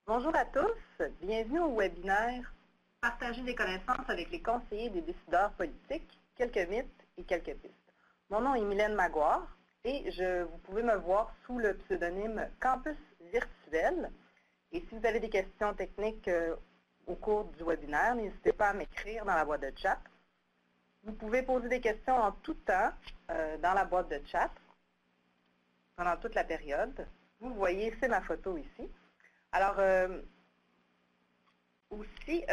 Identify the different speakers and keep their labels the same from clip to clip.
Speaker 1: Bonjour à tous, bienvenue au webinaire Partager des connaissances avec les conseillers des décideurs politiques, quelques mythes et quelques pistes. Mon nom est Mylène Maguire et vous pouvez me voir sous le pseudonyme Campus Virtuel. Et si vous avez des questions techniques au cours du webinaire, n'hésitez pas à m'écrire dans la boîte de chat. Vous pouvez poser des questions en tout temps dans la boîte de chat pendant toute la période. Vous voyez, c'est ma photo ici. Alors, aussi,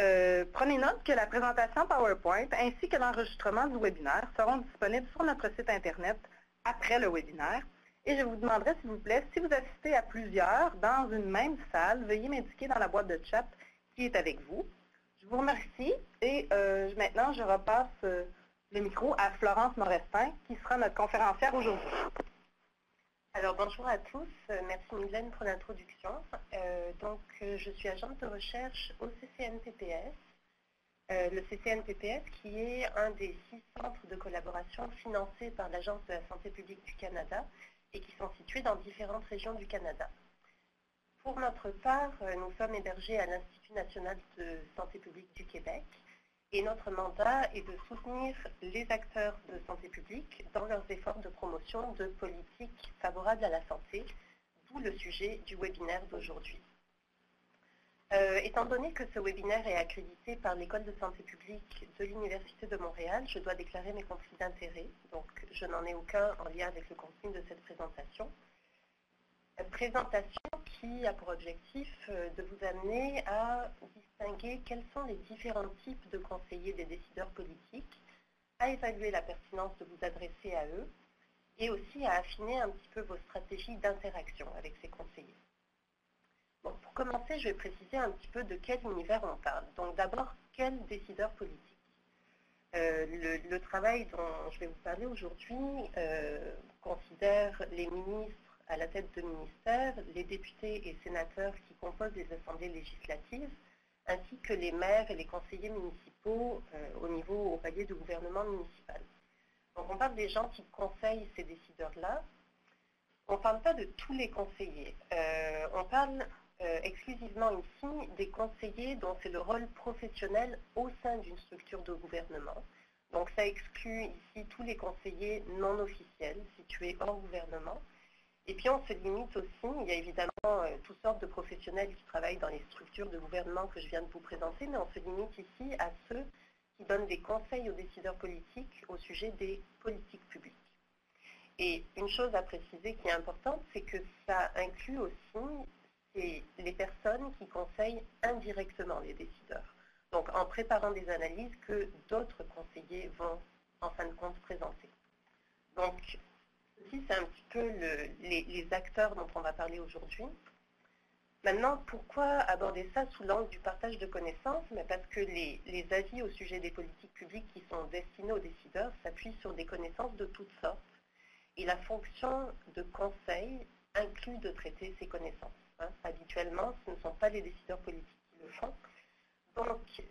Speaker 1: prenez note que la présentation PowerPoint ainsi que l'enregistrement du webinaire seront disponibles sur notre site Internet après le webinaire. Et je vous demanderai, s'il vous plaît, si vous assistez à plusieurs dans une même salle, veuillez m'indiquer dans la boîte de chat qui est avec vous. Je vous remercie et maintenant, je repasse le micro à Florence Morestin, qui sera notre conférencière aujourd'hui.
Speaker 2: Alors bonjour à tous, merci Mylène pour l'introduction. Je suis agente de recherche au CCNPPS. Le CCNPPS qui est un des 6 centres de collaboration financés par l'Agence de la santé publique du Canada et qui sont situés dans différentes régions du Canada. Pour notre part, nous sommes hébergés à l'Institut national de santé publique du Québec. Et notre mandat est de soutenir les acteurs de santé publique dans leurs efforts de promotion de politiques favorables à la santé, d'où le sujet du webinaire d'aujourd'hui. Étant donné que ce webinaire est accrédité par l'École de santé publique de l'Université de Montréal, je dois déclarer mes conflits d'intérêts, donc je n'en ai aucun en lien avec le contenu de cette présentation. Présentation qui a pour objectif de vous amener à distinguer quels sont les différents types de conseillers des décideurs politiques, à évaluer la pertinence de vous adresser à eux et aussi à affiner un petit peu vos stratégies d'interaction avec ces conseillers. Bon, pour commencer, je vais préciser un petit peu de quel univers on parle. Donc d'abord, quels décideurs politiques? Le travail dont je vais vous parler aujourd'hui considère les ministres à la tête de ministères, les députés et sénateurs qui composent les assemblées législatives, ainsi que les maires et les conseillers municipaux au palier du gouvernement municipal. Donc on parle des gens qui conseillent ces décideurs-là. On ne parle pas de tous les conseillers. On parle exclusivement ici des conseillers dont c'est le rôle professionnel au sein d'une structure de gouvernement. Donc ça exclut ici tous les conseillers non officiels situés hors gouvernement. Et puis on se limite aussi, il y a évidemment toutes sortes de professionnels qui travaillent dans les structures de gouvernement que je viens de vous présenter, mais on se limite ici à ceux qui donnent des conseils aux décideurs politiques au sujet des politiques publiques. Et une chose à préciser qui est importante, c'est que ça inclut aussi les personnes qui conseillent indirectement les décideurs. Donc en préparant des analyses que d'autres conseillers vont en fin de compte présenter. Donc, ceci, c'est un petit peu les acteurs dont on va parler aujourd'hui. Maintenant, pourquoi aborder ça sous l'angle du partage de connaissances? Parce que les avis au sujet des politiques publiques qui sont destinés aux décideurs s'appuient sur des connaissances de toutes sortes. Et la fonction de conseil inclut de traiter ces connaissances. Habituellement, ce ne sont pas les décideurs politiques qui le font. Donc, si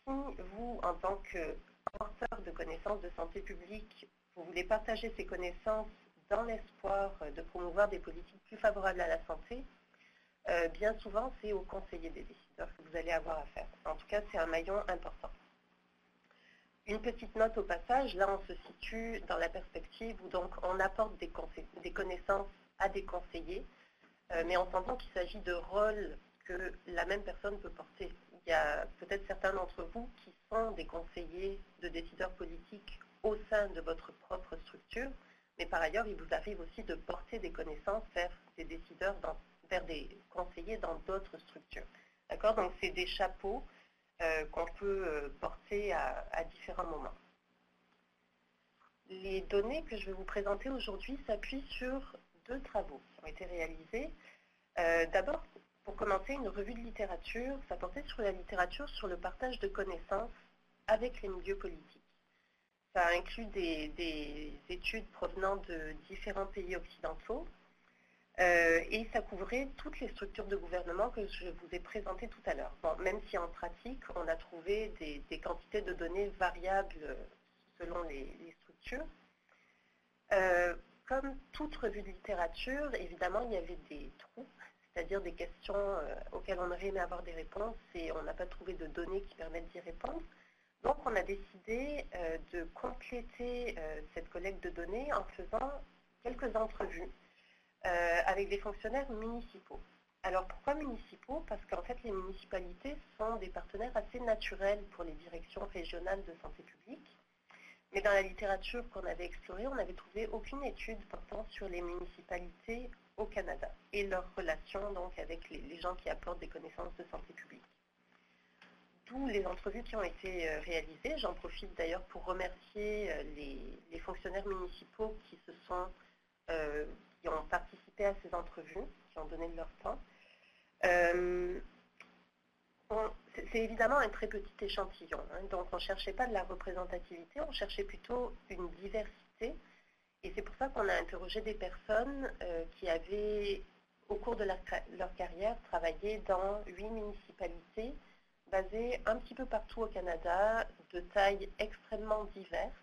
Speaker 2: vous, en tant que porteur de connaissances de santé publique, vous voulez partager ces connaissances dans l'espoir de promouvoir des politiques plus favorables à la santé, bien souvent, c'est aux conseillers des décideurs que vous allez avoir affaire. En tout cas, c'est un maillon important. Une petite note au passage, là, on se situe dans la perspective où donc on apporte des connaissances à des conseillers, mais on s'entend qu'il s'agit de rôles que la même personne peut porter. Il y a peut-être certains d'entre vous qui sont des conseillers de décideurs politiques au sein de votre propre structure, mais par ailleurs, il vous arrive aussi de porter des connaissances vers des décideurs, vers des conseillers dans d'autres structures. D'accord? Donc, c'est des chapeaux qu'on peut porter à différents moments. Les données que je vais vous présenter aujourd'hui s'appuient sur 2 travaux qui ont été réalisés. D'abord, pour commencer, une revue de littérature, ça portait sur la littérature sur le partage de connaissances avec les milieux politiques. Ça inclut des études provenant de différents pays occidentaux et ça couvrait toutes les structures de gouvernement que je vous ai présentées tout à l'heure. Bon, même si en pratique, on a trouvé des quantités de données variables selon les structures. Comme toute revue de littérature, évidemment, il y avait des trous, c'est-à-dire des questions auxquelles on aurait aimé avoir des réponses et on n'a pas trouvé de données qui permettent d'y répondre. Donc on a décidé de compléter cette collecte de données en faisant quelques entrevues avec des fonctionnaires municipaux. Alors pourquoi municipaux? Parce qu'en fait les municipalités sont des partenaires assez naturels pour les directions régionales de santé publique. Mais dans la littérature qu'on avait explorée, on n'avait trouvé aucune étude portant sur les municipalités au Canada et leurs relations donc avec les gens qui apportent des connaissances de santé publique. D'où les entrevues qui ont été réalisées. J'en profite d'ailleurs pour remercier les fonctionnaires municipaux qui ont participé à ces entrevues, qui ont donné de leur temps. C'est évidemment un très petit échantillon, hein, donc on ne cherchait pas de la représentativité, on cherchait plutôt une diversité. Et c'est pour ça qu'on a interrogé des personnes qui avaient, au cours de leur carrière, travaillé dans 8 municipalités, basées un petit peu partout au Canada, de tailles extrêmement diverses,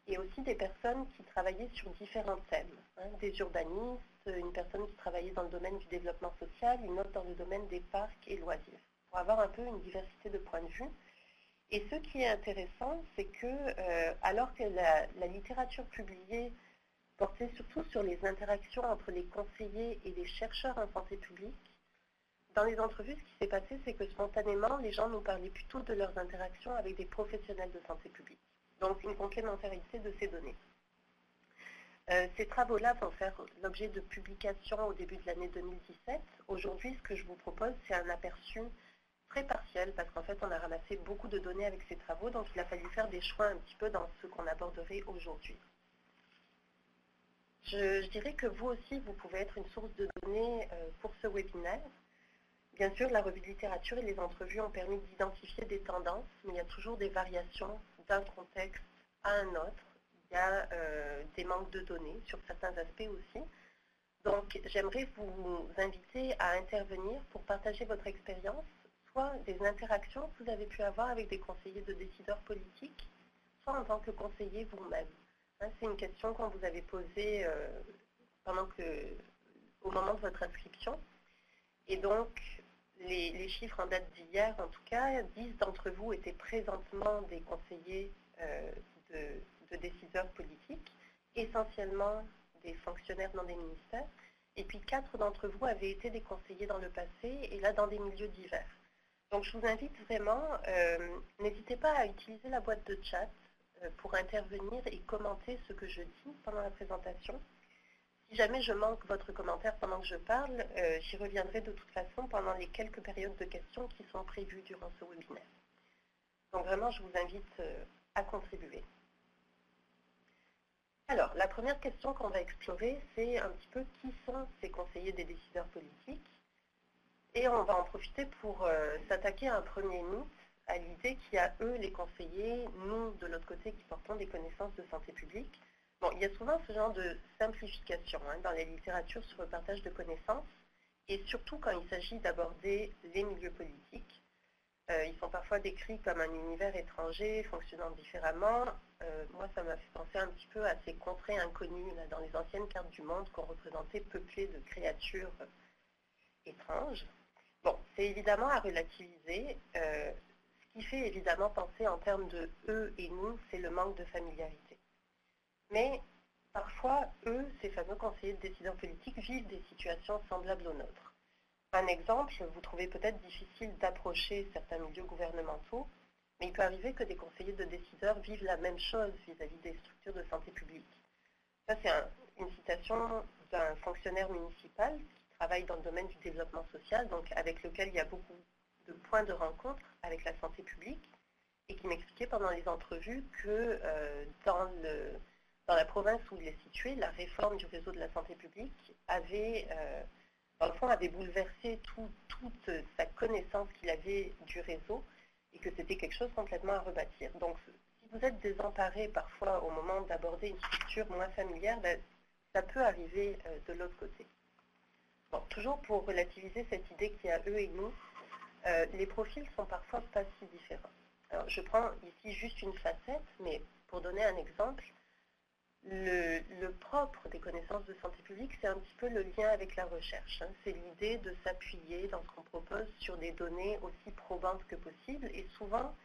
Speaker 2: et aussi des personnes qui travaillaient sur différents thèmes, hein, des urbanistes, une personne qui travaillait dans le domaine du développement social, une autre dans le domaine des parcs et loisirs, pour avoir un peu une diversité de points de vue. Et ce qui est intéressant, c'est que, alors que la littérature publiée portait surtout sur les interactions entre les conseillers et les chercheurs en santé publique, dans les entrevues, ce qui s'est passé, c'est que spontanément, les gens nous parlaient plutôt de leurs interactions avec des professionnels de santé publique. Donc, une complémentarité de ces données. Ces travaux-là vont faire l'objet de publications au début de l'année 2017. Aujourd'hui, ce que je vous propose, c'est un aperçu très partiel, parce qu'en fait, on a ramassé beaucoup de données avec ces travaux, donc il a fallu faire des choix un petit peu dans ce qu'on aborderait aujourd'hui. Je dirais que vous aussi, vous pouvez être une source de données pour ce webinaire. Bien sûr, la revue de littérature et les entrevues ont permis d'identifier des tendances, mais il y a toujours des variations d'un contexte à un autre. Il y a des manques de données sur certains aspects aussi. Donc, j'aimerais vous inviter à intervenir pour partager votre expérience, soit des interactions que vous avez pu avoir avec des conseillers de décideurs politiques, soit en tant que conseiller vous-même. Hein, c'est une question qu'on vous avait posée au moment de votre inscription. Et donc, les chiffres en date d'hier, en tout cas, 10 d'entre vous étaient présentement des conseillers de décideurs politiques, essentiellement des fonctionnaires dans des ministères, et puis 4 d'entre vous avaient été des conseillers dans le passé, et là dans des milieux divers. Donc je vous invite vraiment, n'hésitez pas à utiliser la boîte de chat pour intervenir et commenter ce que je dis pendant la présentation. Si jamais je manque votre commentaire pendant que je parle, j'y reviendrai de toute façon pendant les quelques périodes de questions qui sont prévues durant ce webinaire. Donc vraiment, je vous invite à contribuer. Alors, la première question qu'on va explorer, c'est un petit peu qui sont ces conseillers des décideurs politiques. Et on va en profiter pour s'attaquer à un premier mythe, à l'idée qu'il y a eux, les conseillers, nous, de l'autre côté, qui portons des connaissances de santé publique. Bon, il y a souvent ce genre de simplification dans la littérature sur le partage de connaissances, et surtout quand il s'agit d'aborder les milieux politiques. Ils sont parfois décrits comme un univers étranger, fonctionnant différemment. Moi, ça m'a fait penser un petit peu à ces contrées inconnues là, dans les anciennes cartes du monde qu'on représentait peuplées de créatures étranges. Bon, c'est évidemment à relativiser. Ce qui fait évidemment penser en termes de « eux » et « nous », c'est le manque de familiarité. Mais parfois, eux, ces fameux conseillers de décideurs politiques, vivent des situations semblables aux nôtres. Un exemple, vous trouvez peut-être difficile d'approcher certains milieux gouvernementaux, mais il peut arriver que des conseillers de décideurs vivent la même chose vis-à-vis des structures de santé publique. Ça, c'est une citation d'un fonctionnaire municipal qui travaille dans le domaine du développement social, donc avec lequel il y a beaucoup de points de rencontre avec la santé publique, et qui m'expliquait pendant les entrevues que dans la province où il est situé, la réforme du réseau de la santé publique avait, dans le fond, avait bouleversé toute sa connaissance qu'il avait du réseau et que c'était quelque chose complètement à rebâtir. Donc, si vous êtes désemparé parfois au moment d'aborder une structure moins familière, ben, ça peut arriver de l'autre côté. Bon, toujours pour relativiser cette idée qu'il y a eux et nous, les profils sont parfois pas si différents. Alors, je prends ici juste une facette, mais pour donner un exemple, Le propre des connaissances de santé publique, c'est un petit peu le lien avec la recherche. C'est l'idée de s'appuyer dans ce qu'on propose sur des données aussi probantes que possible. Et souvent,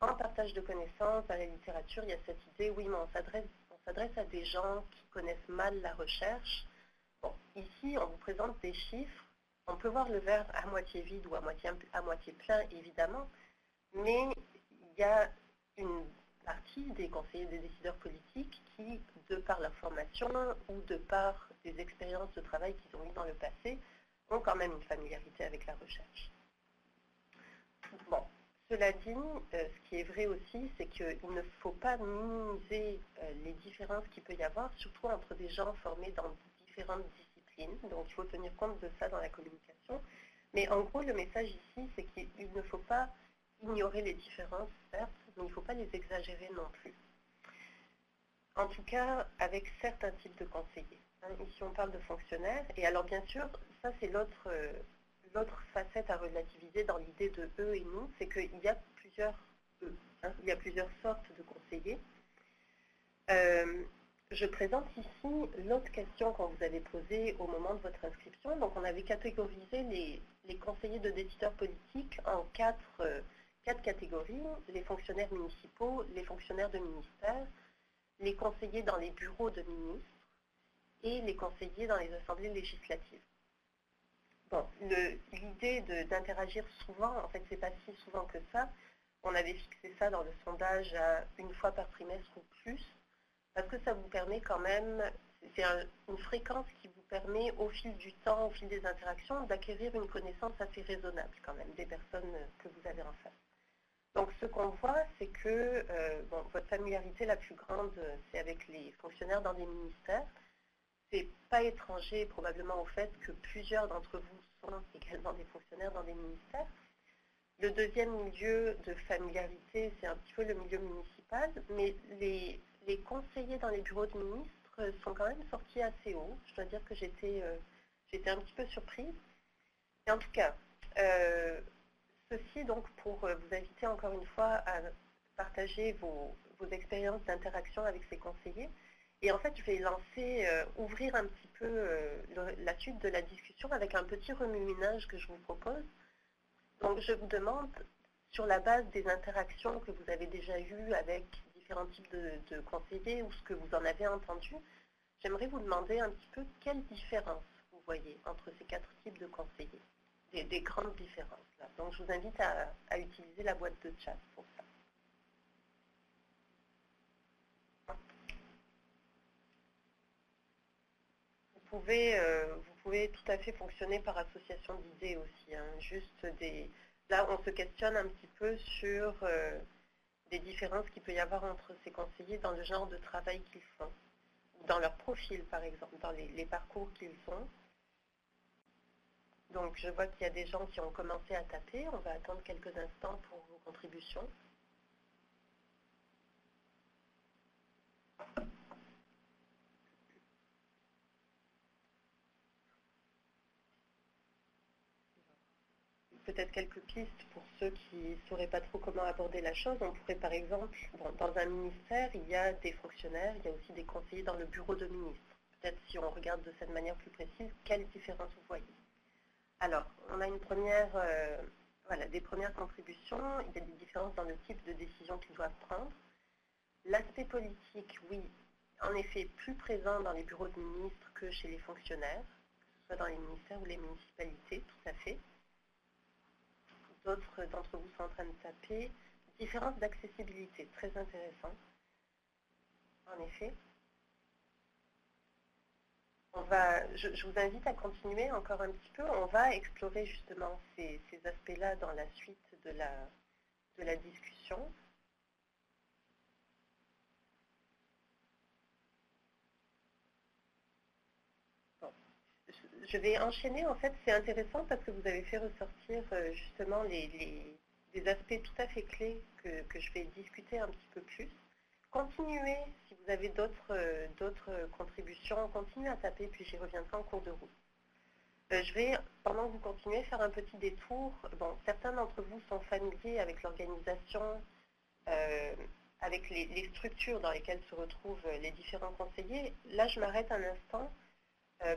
Speaker 2: en partage de connaissances, à la littérature, il y a cette idée, oui, mais on s'adresse à des gens qui connaissent mal la recherche. Bon, ici, on vous présente des chiffres. On peut voir le verre à moitié vide ou à moitié plein, évidemment, mais il y a une partie des conseillers, des décideurs politiques qui, de par leur formation ou de par des expériences de travail qu'ils ont eues dans le passé, ont quand même une familiarité avec la recherche. Bon, cela dit, ce qui est vrai aussi, c'est qu'il ne faut pas minimiser les différences qu'il peut y avoir, surtout entre des gens formés dans différentes disciplines. Donc il faut tenir compte de ça dans la communication. Mais en gros, le message ici, c'est qu'il ne faut pas ignorer les différences, certes, mais il ne faut pas les exagérer non plus. En tout cas, avec certains types de conseillers. Ici, on parle de fonctionnaires. Et alors, bien sûr, ça, c'est l'autre facette à relativiser dans l'idée de eux et nous, c'est qu'il y a plusieurs eux. Il y a plusieurs sortes de conseillers. Je présente ici l'autre question qu'on vous avait posée au moment de votre inscription. Donc, on avait catégorisé les conseillers de décideurs politiques en quatre catégories: les fonctionnaires municipaux, les fonctionnaires de ministère, les conseillers dans les bureaux de ministres et les conseillers dans les assemblées législatives. Bon, l'idée d'interagir souvent, en fait, c'est pas si souvent que ça. On avait fixé ça dans le sondage à une fois par trimestre ou plus, parce que ça vous permet quand même, c'est une fréquence qui vous permet au fil du temps, au fil des interactions, d'acquérir une connaissance assez raisonnable quand même des personnes que vous avez en face. Donc ce qu'on voit, c'est que votre familiarité la plus grande, c'est avec les fonctionnaires dans des ministères. C'est pas étranger probablement au fait que plusieurs d'entre vous sont également des fonctionnaires dans des ministères. Le deuxième milieu de familiarité, c'est un petit peu le milieu municipal, mais les conseillers dans les bureaux de ministres sont quand même sortis assez haut. Je dois dire que j'étais un petit peu surprise. Et en tout cas, ceci donc pour vous inviter encore une fois à partager vos expériences d'interaction avec ces conseillers. Et en fait, je vais ouvrir un petit peu la suite de la discussion avec un petit remue-ménage que je vous propose. Donc, je vous demande, sur la base des interactions que vous avez déjà eues avec différents types de conseillers ou ce que vous en avez entendu, j'aimerais vous demander un petit peu quelle différence vous voyez entre ces quatre types de conseillers, des grandes différences. Là. Donc, je vous invite à utiliser la boîte de chat pour ça. Vous pouvez tout à fait fonctionner par association d'idées aussi. Là, on se questionne un petit peu sur des différences qu'il peut y avoir entre ces conseillers dans le genre de travail qu'ils font, ou dans leur profil, par exemple, dans les parcours qu'ils ont. Donc, je vois qu'il y a des gens qui ont commencé à taper. On va attendre quelques instants pour vos contributions. Peut-être quelques pistes pour ceux qui ne sauraient pas trop comment aborder la chose. On pourrait par exemple, dans un ministère, il y a des fonctionnaires, il y a aussi des conseillers dans le bureau de ministre. Peut-être si on regarde de cette manière plus précise, quelle différence vous voyez? Alors, on a des premières contributions, il y a des différences dans le type de décision qu'ils doivent prendre. L'aspect politique, oui, en effet, plus présent dans les bureaux de ministres que chez les fonctionnaires, que ce soit dans les ministères ou les municipalités, tout à fait. D'autres d'entre vous sont en train de taper. Différence d'accessibilité, très intéressant. En effet. Je vous invite à continuer encore un petit peu. On va explorer justement ces aspects-là dans la suite de la discussion. Je vais enchaîner, en fait, c'est intéressant parce que vous avez fait ressortir justement des aspects tout à fait clés que je vais discuter un petit peu plus. Continuez, si vous avez d'autres contributions, continuez à taper, puis j'y reviendrai en cours de route. Je vais, pendant que vous continuez, faire un petit détour. Bon, certains d'entre vous sont familiers avec l'organisation avec les structures dans lesquelles se retrouvent les différents conseillers, là je m'arrête un instant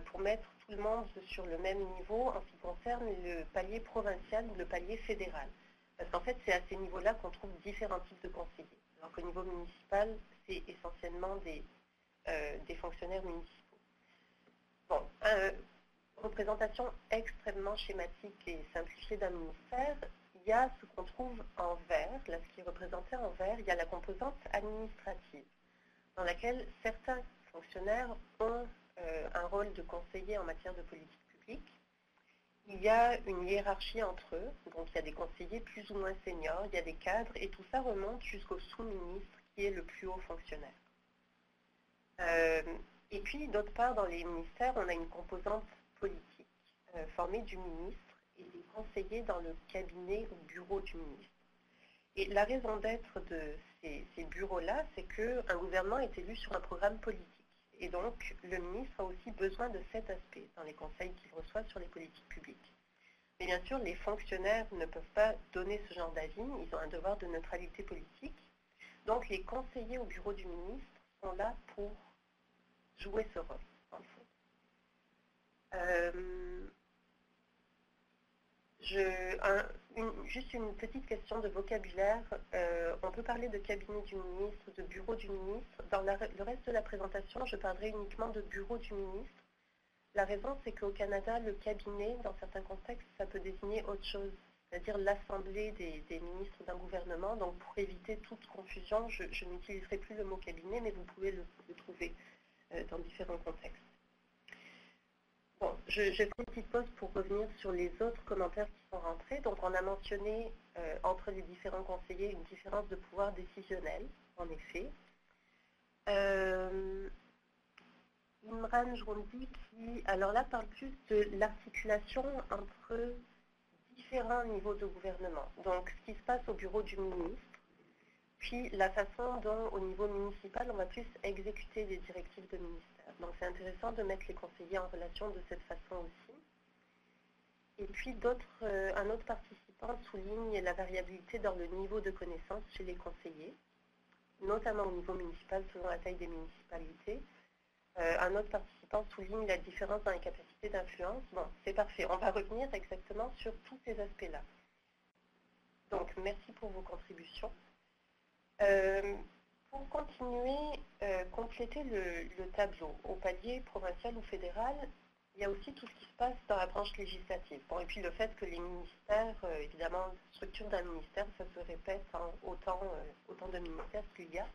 Speaker 2: pour mettre tout le monde sur le même niveau en ce qui concerne le palier provincial ou le palier fédéral. Parce qu'en fait, c'est à ces niveaux-là qu'on trouve différents types de conseillers. Alors qu'au niveau municipal, c'est essentiellement des fonctionnaires municipaux. Bon, représentation extrêmement schématique et simplifiée d'un ministère, il y a ce qu'on trouve en vert, là ce qui est représenté en vert, il y a la composante administrative, dans laquelle certains fonctionnaires ont un rôle de conseiller en matière de politique publique. Il y a une hiérarchie entre eux, donc il y a des conseillers plus ou moins seniors, il y a des cadres, et tout ça remonte jusqu'au sous-ministre qui est le plus haut fonctionnaire. Et puis, d'autre part, dans les ministères, on a une composante politique formée du ministre et des conseillers dans le cabinet ou bureau du ministre. Et la raison d'être de ces bureaux-là, c'est qu'un gouvernement est élu sur un programme politique. Et donc, le ministre a aussi besoin de cet aspect dans les conseils qu'il reçoit sur les politiques publiques. Mais bien sûr, les fonctionnaires ne peuvent pas donner ce genre d'avis, ils ont un devoir de neutralité politique. Donc, les conseillers au bureau du ministre sont là pour jouer ce rôle, en fait. Juste une petite question de vocabulaire. On peut parler de cabinet du ministre, de bureau du ministre. Dans le reste de la présentation, je parlerai uniquement de bureau du ministre. La raison, c'est qu'au Canada, le cabinet, dans certains contextes, ça peut désigner autre chose, c'est-à-dire l'assemblée des ministres d'un gouvernement. Donc, pour éviter toute confusion, je n'utiliserai plus le mot cabinet, mais vous pouvez le trouver dans différents contextes. Bon, je fais une petite pause pour revenir sur les autres commentaires qui sont rentrés. Donc, on a mentionné entre les différents conseillers une différence de pouvoir décisionnel, en effet. Imran Joundi qui, alors là, parle plus de l'articulation entre différents niveaux de gouvernement. Donc, ce qui se passe au bureau du ministre, puis la façon dont, au niveau municipal, on va plus exécuter des directives de ministère. Donc, c'est intéressant de mettre les conseillers en relation de cette façon aussi. Et puis, un autre participant souligne la variabilité dans le niveau de connaissance chez les conseillers, notamment au niveau municipal selon la taille des municipalités. Un autre participant souligne la différence dans les capacités d'influence. Bon, c'est parfait. On va revenir exactement sur tous ces aspects-là. Donc, merci pour vos contributions. Pour continuer, compléter le tableau au palier provincial ou fédéral, il y a aussi tout ce qui se passe dans la branche législative. Bon, et puis le fait que les ministères, évidemment, la structure d'un ministère, ça se répète en autant de ministères qu'il y a.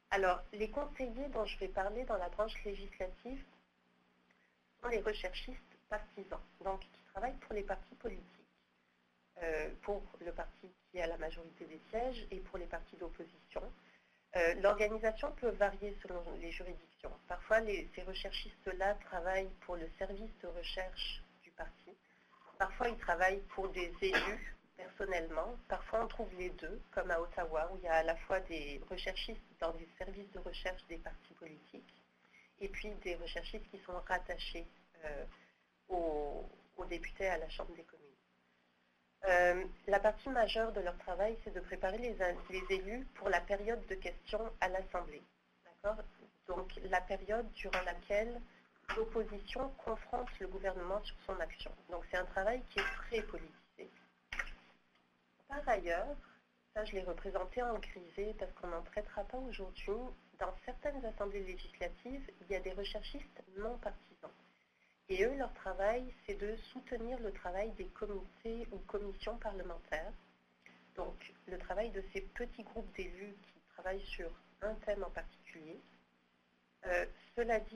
Speaker 2: Alors, les conseillers dont je vais parler dans la branche législative sont les recherchistes partisans, donc qui travaillent pour les partis politiques, pour le parti qui a la majorité des sièges et pour les partis d'opposition. L'organisation peut varier selon les juridictions. Parfois, ces recherchistes-là travaillent pour le service de recherche du parti. Parfois, ils travaillent pour des élus personnellement. Parfois, on trouve les deux, comme à Ottawa, où il y a à la fois des recherchistes dans des services de recherche des partis politiques, et puis des recherchistes qui sont rattachés aux députés à la Chambre des communes. La partie majeure de leur travail, c'est de préparer les élus pour la période de questions à l'Assemblée. Donc, la période durant laquelle l'opposition confronte le gouvernement sur son action. Donc, c'est un travail qui est très politisé. Par ailleurs, ça je l'ai représenté en grisé parce qu'on n'en traitera pas aujourd'hui, dans certaines assemblées législatives, il y a des recherchistes non partisans. Et eux, leur travail, c'est de soutenir le travail des comités ou commissions parlementaires. Donc, le travail de ces petits groupes d'élus qui travaillent sur un thème en particulier. Cela dit,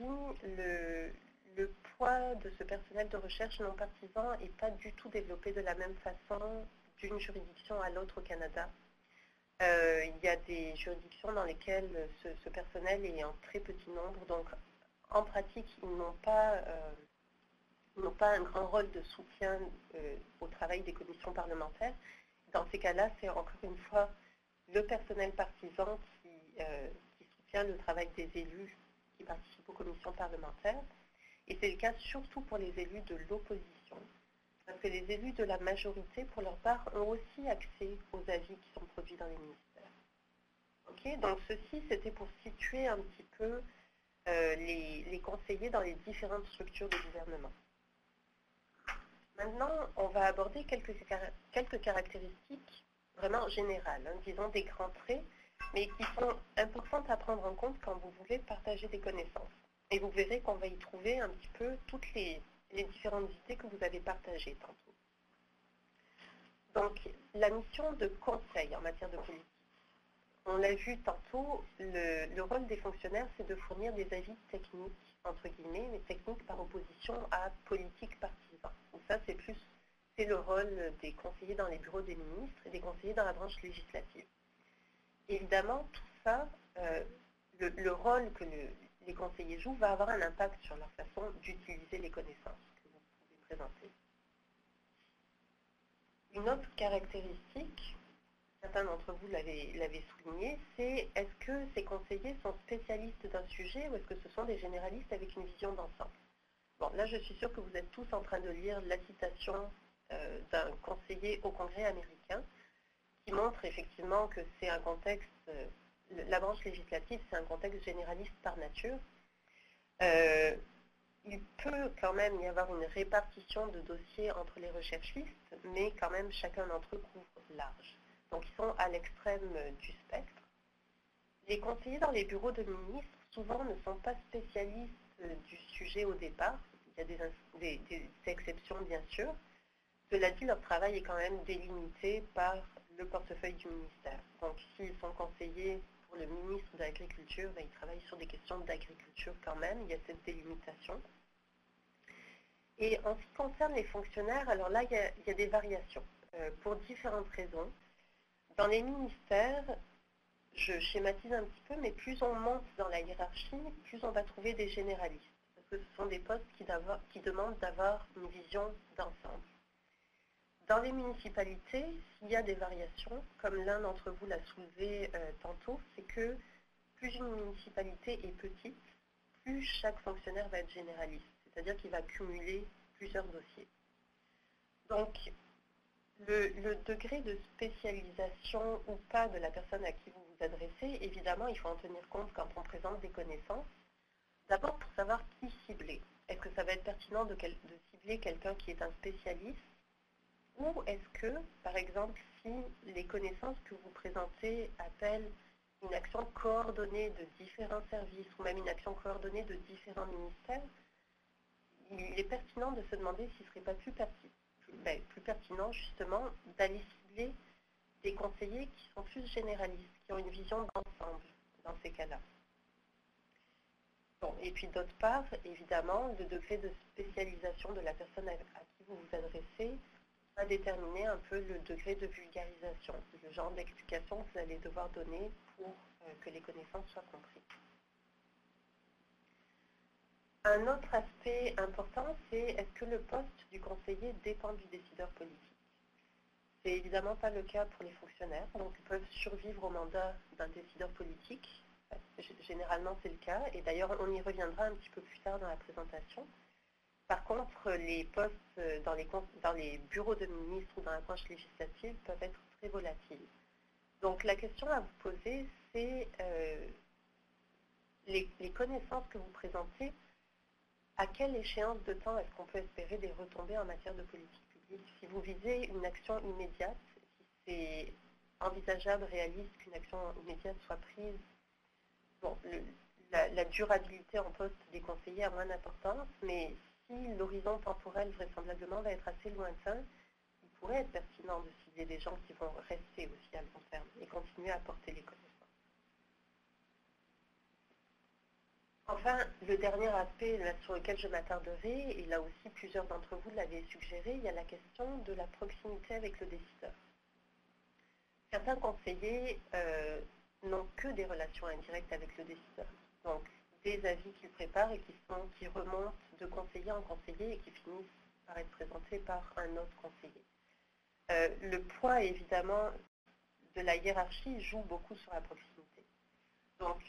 Speaker 2: le poids de ce personnel de recherche non partisan n'est pas du tout développé de la même façon d'une juridiction à l'autre au Canada. Il y a des juridictions dans lesquelles ce personnel est en très petit nombre, donc en pratique, ils n'ont pas un grand rôle de soutien au travail des commissions parlementaires. Dans ces cas-là, c'est encore une fois le personnel partisan qui soutient le travail des élus qui participent aux commissions parlementaires. Et c'est le cas surtout pour les élus de l'opposition. Parce que les élus de la majorité, pour leur part, ont aussi accès aux avis qui sont produits dans les ministères. Ok, donc ceci, c'était pour situer un petit peu les conseillers dans les différentes structures de gouvernement. Maintenant, on va aborder quelques caractéristiques vraiment générales, hein, disons des grands traits, mais qui sont importantes à prendre en compte quand vous voulez partager des connaissances. Et vous verrez qu'on va y trouver un petit peu toutes les différentes idées que vous avez partagées tantôt. Donc, la mission de conseil en matière de politique. On l'a vu tantôt, le rôle des fonctionnaires, c'est de fournir des avis techniques, entre guillemets, mais techniques par opposition à politique partisan. Donc ça, c'est le rôle des conseillers dans les bureaux des ministres et des conseillers dans la branche législative. Évidemment, tout ça, le rôle que les conseillers jouent va avoir un impact sur leur façon d'utiliser les connaissances que vous pouvez présenter. Une autre caractéristique, certains d'entre vous l'avez souligné, c'est est-ce que ces conseillers sont spécialistes d'un sujet ou est-ce que ce sont des généralistes avec une vision d'ensemble? Bon, là, je suis sûre que vous êtes tous en train de lire la citation d'un conseiller au Congrès américain qui montre effectivement que c'est un contexte, la branche législative, c'est un contexte généraliste par nature. Il peut quand même y avoir une répartition de dossiers entre les recherchistes, mais quand même chacun d'entre eux couvre large. Donc ils sont à l'extrême du spectre. Les conseillers dans les bureaux de ministres, souvent, ne sont pas spécialistes du sujet au départ. Il y a des exceptions, bien sûr. Cela dit, leur travail est quand même délimité par le portefeuille du ministère. Donc s'ils sont conseillers pour le ministre de l'Agriculture, ils travaillent sur des questions d'agriculture quand même. Il y a cette délimitation. Et en ce qui concerne les fonctionnaires, alors là, il y a des variations pour différentes raisons. Dans les ministères, je schématise un petit peu, mais plus on monte dans la hiérarchie, plus on va trouver des généralistes. Parce que ce sont des postes qui demandent d'avoir une vision d'ensemble. Dans les municipalités, il y a des variations, comme l'un d'entre vous l'a soulevé tantôt, c'est que plus une municipalité est petite, plus chaque fonctionnaire va être généraliste, c'est-à-dire qu'il va cumuler plusieurs dossiers. Donc, le degré de spécialisation ou pas de la personne à qui vous vous adressez, évidemment, il faut en tenir compte quand on présente des connaissances. D'abord, pour savoir qui cibler. Est-ce que ça va être pertinent de cibler quelqu'un qui est un spécialiste? Ou est-ce que, par exemple, si les connaissances que vous présentez appellent une action coordonnée de différents services ou même une action coordonnée de différents ministères, il est pertinent de se demander s'il ne serait pas plus pertinent justement d'aller cibler des conseillers qui sont plus généralistes, qui ont une vision d'ensemble dans ces cas-là. Bon, et puis d'autre part, évidemment, le degré de spécialisation de la personne à qui vous vous adressez va déterminer un peu le degré de vulgarisation, le genre d'explication que vous allez devoir donner pour que les connaissances soient comprises. Un autre aspect important, c'est est-ce que le poste du conseiller dépend du décideur politique? C'est évidemment pas le cas pour les fonctionnaires, donc ils peuvent survivre au mandat d'un décideur politique. Généralement, c'est le cas, et d'ailleurs, on y reviendra un petit peu plus tard dans la présentation. Par contre, les postes dans les bureaux de ministres ou dans la branche législative peuvent être très volatiles. Donc la question à vous poser, c'est les connaissances que vous présentez, à quelle échéance de temps est-ce qu'on peut espérer des retombées en matière de politique publique? Si vous visez une action immédiate, si c'est envisageable, réaliste qu'une action immédiate soit prise, bon, la durabilité en poste des conseillers a moins d'importance, mais si l'horizon temporel vraisemblablement va être assez lointain, il pourrait être pertinent de cibler des gens qui vont rester aussi à long terme et continuer à apporter les connaissances. Enfin, le dernier aspect sur lequel je m'attarderai, et là aussi plusieurs d'entre vous l'avaient suggéré, il y a la question de la proximité avec le décideur. Certains conseillers n'ont que des relations indirectes avec le décideur. Donc, des avis qu'ils préparent et qui remontent de conseiller en conseiller et qui finissent par être présentés par un autre conseiller. Le poids, évidemment, de la hiérarchie joue beaucoup sur la proximité. Donc,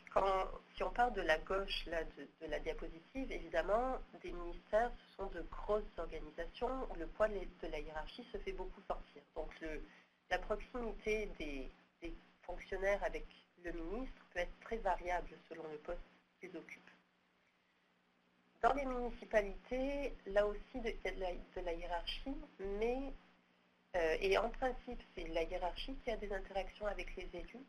Speaker 2: si on part de la gauche là, de la diapositive, évidemment, des ministères, ce sont de grosses organisations où le poids de la hiérarchie se fait beaucoup sentir. Donc, la proximité des fonctionnaires avec le ministre peut être très variable selon le poste qu'il occupe. Dans les municipalités, là aussi, il y a de la hiérarchie, mais, et en principe, c'est la hiérarchie qui a des interactions avec les élus.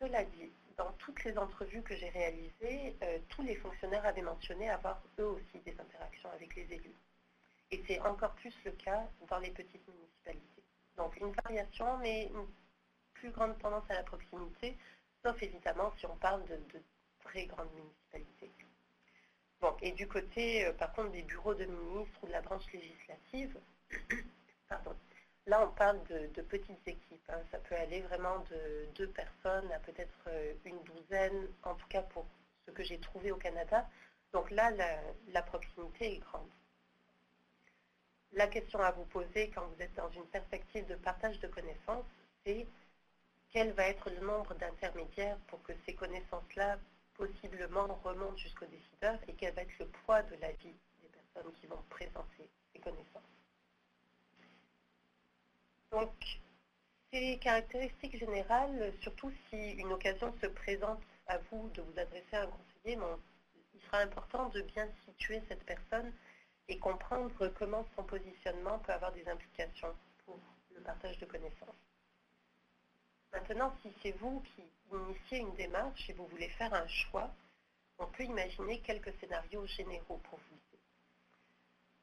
Speaker 2: Cela dit, dans toutes les entrevues que j'ai réalisées, tous les fonctionnaires avaient mentionné avoir eux aussi des interactions avec les élus. Et c'est encore plus le cas dans les petites municipalités. Donc une variation, mais une plus grande tendance à la proximité, sauf évidemment si on parle de très grandes municipalités. Bon, et du côté, par contre, des bureaux de ministres ou de la branche législative, pardon, là on parle de petites équipes. Hein. Ça peut aller vraiment de 2 personnes à peut-être une douzaine, en tout cas pour ce que j'ai trouvé au Canada. Donc là, la proximité est grande. La question à vous poser quand vous êtes dans une perspective de partage de connaissances, c'est quel va être le nombre d'intermédiaires pour que ces connaissances-là possiblement remontent jusqu'aux décideurs et quel va être le poids de la vie des personnes qui vont présenter ces connaissances. Donc, ces caractéristiques générales, surtout si une occasion se présente à vous de vous adresser à un conseiller, il sera important de bien situer cette personne et comprendre comment son positionnement peut avoir des implications pour le partage de connaissances. Maintenant, si c'est vous qui initiez une démarche et vous voulez faire un choix, on peut imaginer quelques scénarios généraux pour vous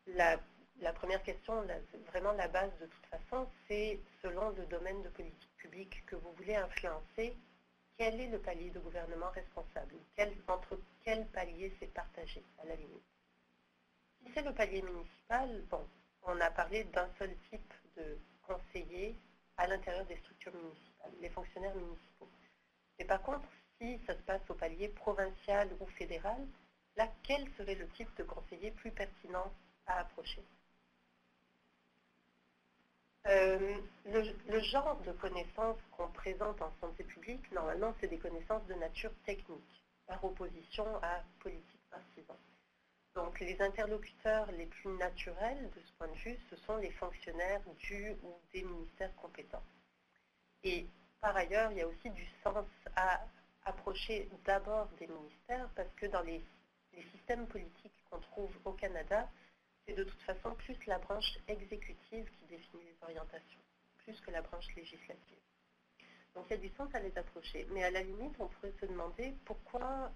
Speaker 2: guider. La première question, vraiment la base de toute façon, c'est selon le domaine de politique publique que vous voulez influencer, quel est le palier de gouvernement responsable? Entre quels paliers c'est partagé, à la limite? Si c'est le palier municipal, bon, on a parlé d'un seul type de conseiller à l'intérieur des structures municipales, les fonctionnaires municipaux. Mais par contre, si ça se passe au palier provincial ou fédéral, là, quel serait le type de conseiller plus pertinent à approcher? Le genre de connaissances qu'on présente en santé publique, normalement, c'est des connaissances de nature technique, par opposition à politique partisan. Donc les interlocuteurs les plus naturels de ce point de vue, ce sont les fonctionnaires du ou des ministères compétents. Et par ailleurs, il y a aussi du sens à approcher d'abord des ministères, parce que dans les systèmes politiques qu'on trouve au Canada, c'est de toute façon plus la branche exécutive qui définit les orientations, plus que la branche législative. Donc il y a du sens à les approcher. Mais à la limite, on pourrait se demander pourquoi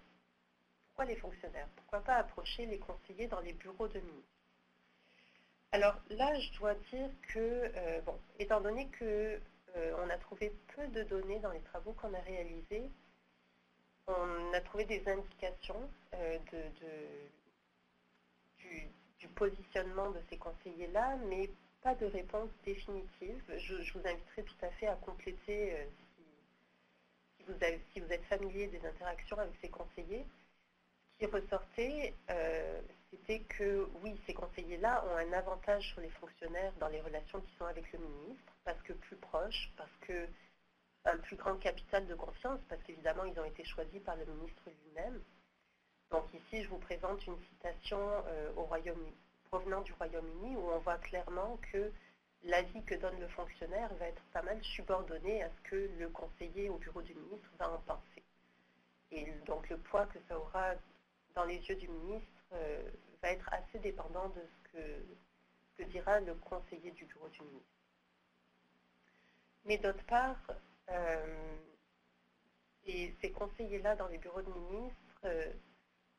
Speaker 2: les fonctionnaires? Pourquoi pas approcher les conseillers dans les bureaux de ministres? Alors là, je dois dire que, étant donné qu'on a trouvé peu de données dans les travaux qu'on a réalisés, on a trouvé des indications du positionnement de ces conseillers-là, mais pas de réponse définitive. Je vous inviterai tout à fait à compléter si vous êtes familier des interactions avec ces conseillers. Ce qui ressortait, c'était que oui, ces conseillers-là ont un avantage sur les fonctionnaires dans les relations qui sont avec le ministre, parce que plus proches, parce que un plus grand capital de confiance, parce qu'évidemment, ils ont été choisis par le ministre lui-même. Donc ici, je vous présente une citation provenant du Royaume-Uni, où on voit clairement que l'avis que donne le fonctionnaire va être pas mal subordonné à ce que le conseiller au bureau du ministre va en penser. Et donc le poids que ça aura dans les yeux du ministre va être assez dépendant de ce que dira le conseiller du bureau du ministre. Mais d'autre part, ces conseillers-là dans les bureaux de ministres,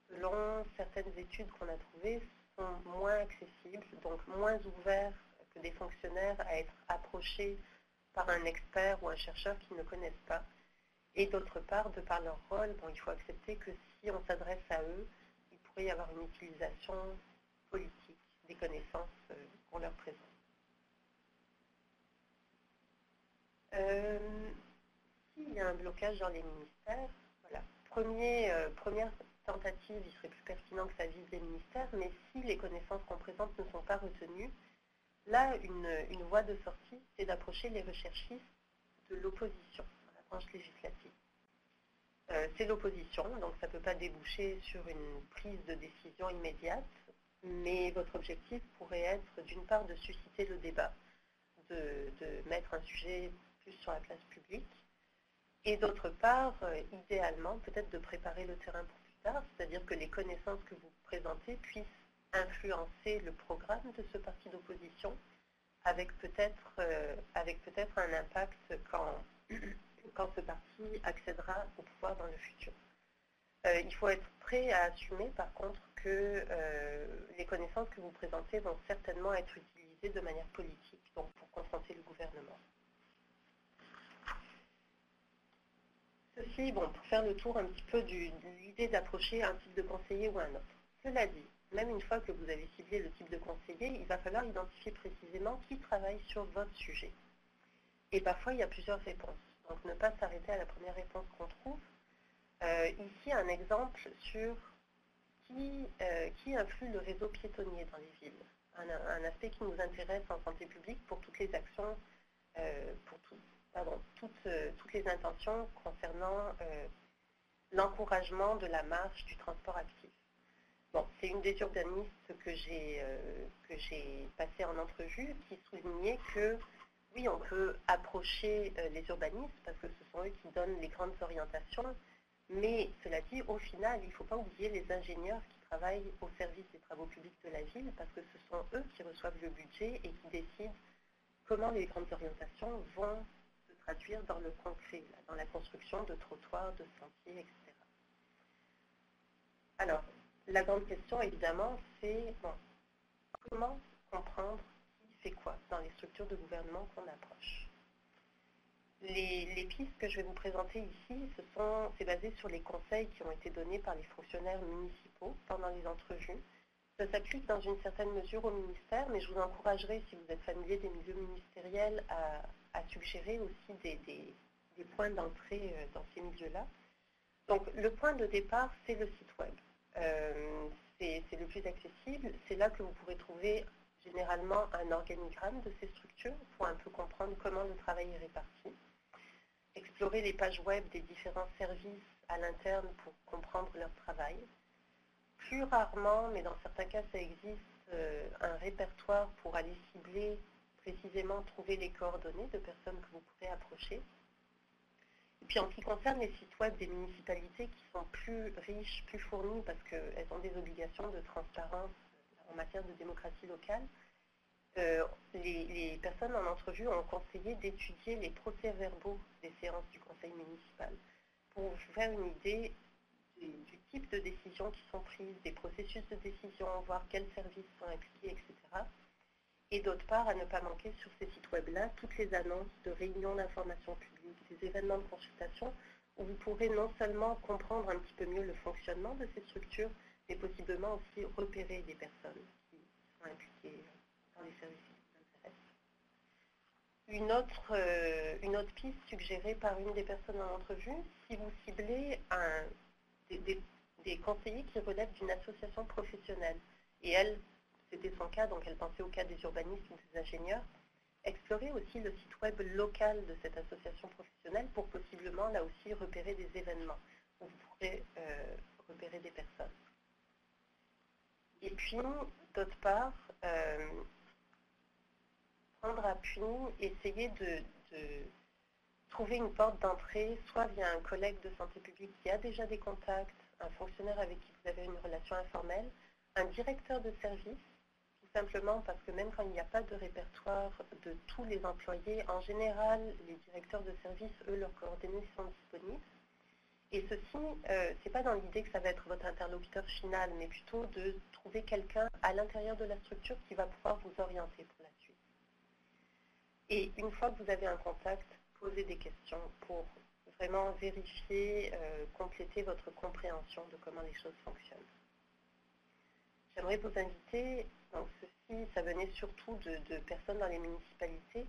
Speaker 2: selon certaines études qu'on a trouvées, sont moins accessibles, donc moins ouverts que des fonctionnaires à être approchés par un expert ou un chercheur qu'ils ne connaissent pas. Et d'autre part, de par leur rôle, il faut accepter que si on s'adresse à eux, il pourrait y avoir une utilisation politique des connaissances qu'on leur présente. S'il y a un blocage dans les ministères, voilà. Première tentative, il serait plus pertinent que ça vise les ministères, mais si les connaissances qu'on présente ne sont pas retenues, là, une voie de sortie, c'est d'approcher les recherchistes de l'opposition, dans la branche législative. C'est l'opposition, donc ça ne peut pas déboucher sur une prise de décision immédiate, mais votre objectif pourrait être d'une part de susciter le débat, de mettre un sujet plus sur la place publique, Et d'autre part, idéalement, peut-être de préparer le terrain pour plus tard, c'est-à-dire que les connaissances que vous présentez puissent influencer le programme de ce parti d'opposition, avec peut-être un impact quand ce parti accédera au pouvoir dans le futur. Il faut être prêt à assumer, par contre, que les connaissances que vous présentez vont certainement être utilisées de manière politique, donc pour confronter le gouvernement. Ceci, bon, pour faire le tour un petit peu de l'idée d'approcher un type de conseiller ou un autre. Cela dit, même une fois que vous avez ciblé le type de conseiller, il va falloir identifier précisément qui travaille sur votre sujet. Et parfois, il y a plusieurs réponses. Donc, ne pas s'arrêter à la première réponse qu'on trouve. Ici, un exemple sur qui influe le réseau piétonnier dans les villes. Un aspect qui nous intéresse en santé publique pour toutes les actions, toutes les intentions concernant l'encouragement de la marche du transport actif. Bon, c'est une des urbanistes que j'ai passé en entrevue qui soulignait que oui, on peut approcher les urbanistes parce que ce sont eux qui donnent les grandes orientations, mais cela dit, au final, il ne faut pas oublier les ingénieurs qui travaillent au service des travaux publics de la ville parce que ce sont eux qui reçoivent le budget et qui décident comment les grandes orientations vont se traduire dans le concret, dans la construction de trottoirs, de sentiers, etc. Alors, la grande question, évidemment, c'est comment comprendre qui fait quoi dans les structures de gouvernement qu'on approche. Les pistes que je vais vous présenter ici, c'est basé sur les conseils qui ont été donnés par les fonctionnaires municipaux pendant les entrevues. Ça s'applique dans une certaine mesure au ministère, mais je vous encouragerai, si vous êtes familier des milieux ministériels, à suggérer aussi des points d'entrée dans ces milieux-là. Donc, le point de départ, c'est le site web. C'est le plus accessible. C'est là que vous pourrez trouver généralement un organigramme de ces structures pour un peu comprendre comment le travail est réparti. Explorer les pages web des différents services à l'interne pour comprendre leur travail. Plus rarement, mais dans certains cas ça existe, un répertoire pour aller cibler précisément, trouver les coordonnées de personnes que vous pourrez approcher. Et puis en ce qui concerne les sites web des municipalités qui sont plus riches, plus fournis parce qu'elles ont des obligations de transparence en matière de démocratie locale, les personnes en entrevue ont conseillé d'étudier les procès-verbaux des séances du conseil municipal pour vous faire une idée du type de décisions qui sont prises, des processus de décision, voir quels services sont impliqués, etc. Et d'autre part, à ne pas manquer sur ces sites web-là toutes les annonces de réunions d'information publique, des événements de consultation, où vous pourrez non seulement comprendre un petit peu mieux le fonctionnement de ces structures, mais possiblement aussi repérer des personnes qui sont impliquées dans les services qui vous intéressent. Une autre piste suggérée par une des personnes en entrevue, si vous ciblez des conseillers qui relèvent d'une association professionnelle, et elle, c'était son cas, donc elle pensait au cas des urbanistes ou des ingénieurs, explorer aussi le site web local de cette association professionnelle pour possiblement là aussi repérer des événements où vous pourrez repérer des personnes. Et puis, d'autre part, prendre appui, essayer de trouver une porte d'entrée, soit via un collègue de santé publique qui a déjà des contacts, un fonctionnaire avec qui vous avez une relation informelle, un directeur de service, tout simplement parce que même quand il n'y a pas de répertoire de tous les employés, en général, les directeurs de service, eux, leurs coordonnées sont disponibles. Et ceci, ce n'est pas dans l'idée que ça va être votre interlocuteur final, mais plutôt de trouver quelqu'un à l'intérieur de la structure qui va pouvoir vous orienter pour la suite. Et une fois que vous avez un contact, posez des questions pour vraiment vérifier, compléter votre compréhension de comment les choses fonctionnent. J'aimerais vous inviter, donc ceci, ça venait surtout de personnes dans les municipalités,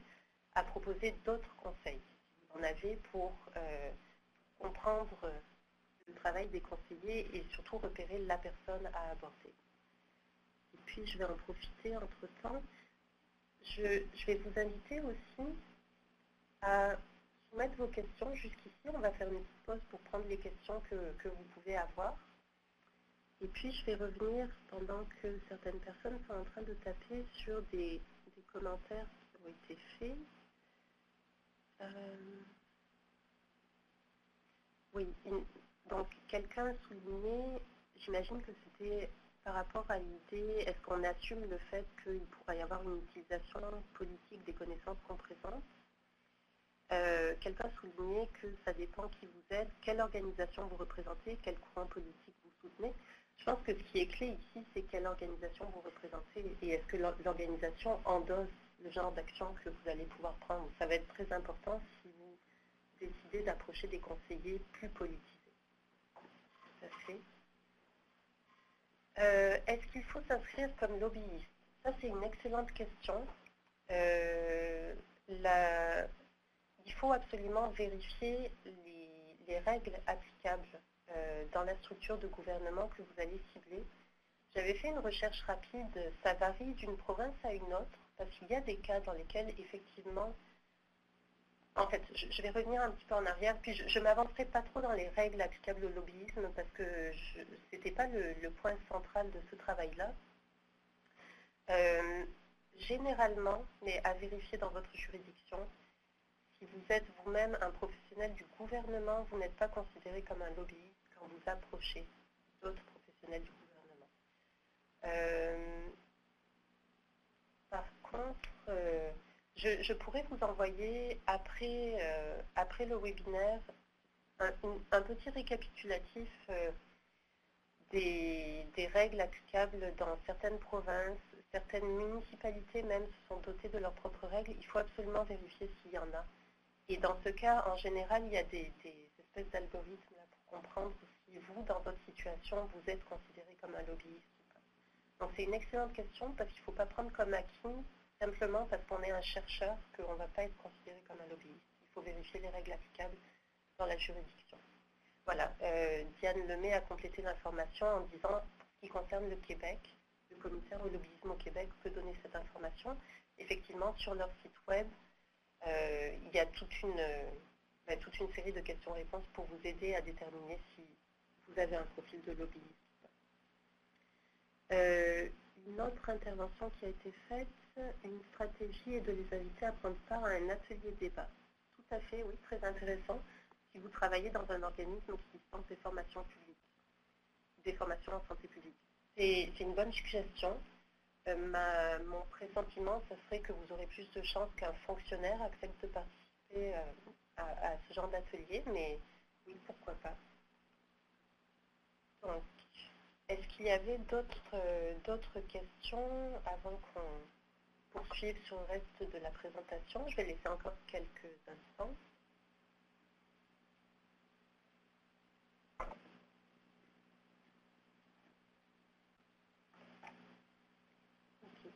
Speaker 2: à proposer d'autres conseils, si vous en avez, pour comprendre le travail des conseillers et surtout repérer la personne à aborder. Et puis, je vais en profiter entre-temps. Je vais vous inviter aussi à soumettre vos questions jusqu'ici. On va faire une petite pause pour prendre les questions que vous pouvez avoir. Et puis, je vais revenir pendant que certaines personnes sont en train de taper sur des commentaires qui ont été faits. Oui, donc quelqu'un soulignait, j'imagine que c'était par rapport à l'idée, est-ce qu'on assume le fait qu'il pourrait y avoir une utilisation politique des connaissances qu'on présente? Quelqu'un soulignait que ça dépend qui vous êtes, quelle organisation vous représentez, quel courant politique vous soutenez. Je pense que ce qui est clé ici, c'est quelle organisation vous représentez et est-ce que l'organisation endosse le genre d'action que vous allez pouvoir prendre. Ça va être très important si vous décidez d'approcher des conseillers plus politisés. Tout à fait. Est-ce qu'il faut s'inscrire comme lobbyiste? Ça, c'est une excellente question. Il faut absolument vérifier les règles applicables dans la structure de gouvernement que vous allez cibler. J'avais fait une recherche rapide, ça varie d'une province à une autre, parce qu'il y a des cas dans lesquels, effectivement, en fait, je vais revenir un petit peu en arrière, puis je ne m'avancerai pas trop dans les règles applicables au lobbyisme, parce que ce n'était pas le point central de ce travail-là. Généralement, mais à vérifier dans votre juridiction, si vous êtes vous-même un professionnel du gouvernement, vous n'êtes pas considéré comme un lobbyiste quand vous approchez d'autres professionnels du gouvernement. Par contre, je pourrais vous envoyer après le webinaire un petit récapitulatif des règles applicables dans certaines provinces, certaines municipalités même se sont dotées de leurs propres règles. Il faut absolument vérifier s'il y en a. Et dans ce cas, en général, il y a des espèces d'algorithmes pour comprendre si vous, dans votre situation, vous êtes considéré comme un lobbyiste ou pas. Donc c'est une excellente question parce qu'il ne faut pas prendre comme acquis simplement parce qu'on est un chercheur qu'on ne va pas être considéré comme un lobbyiste. Il faut vérifier les règles applicables dans la juridiction. Voilà, Diane Lemay a complété l'information en disant, pour ce qui concerne le Québec, le commissaire au lobbyisme au Québec peut donner cette information. Effectivement, sur leur site web, il y a toute une série de questions-réponses pour vous aider à déterminer si vous avez un profil de lobbyiste. Une autre intervention qui a été faite, une stratégie est de les inviter à prendre part à un atelier débat. Tout à fait, oui, très intéressant. Si vous travaillez dans un organisme qui dispense des formations publiques, des formations en santé publique. C'est une bonne suggestion. Mon pressentiment, ce serait que vous aurez plus de chances qu'un fonctionnaire accepte de participer à ce genre d'atelier, mais oui, pourquoi pas. Donc, est-ce qu'il y avait d'autres questions avant qu'on poursuive sur le reste de la présentation? Je vais laisser encore quelques instants. Okay.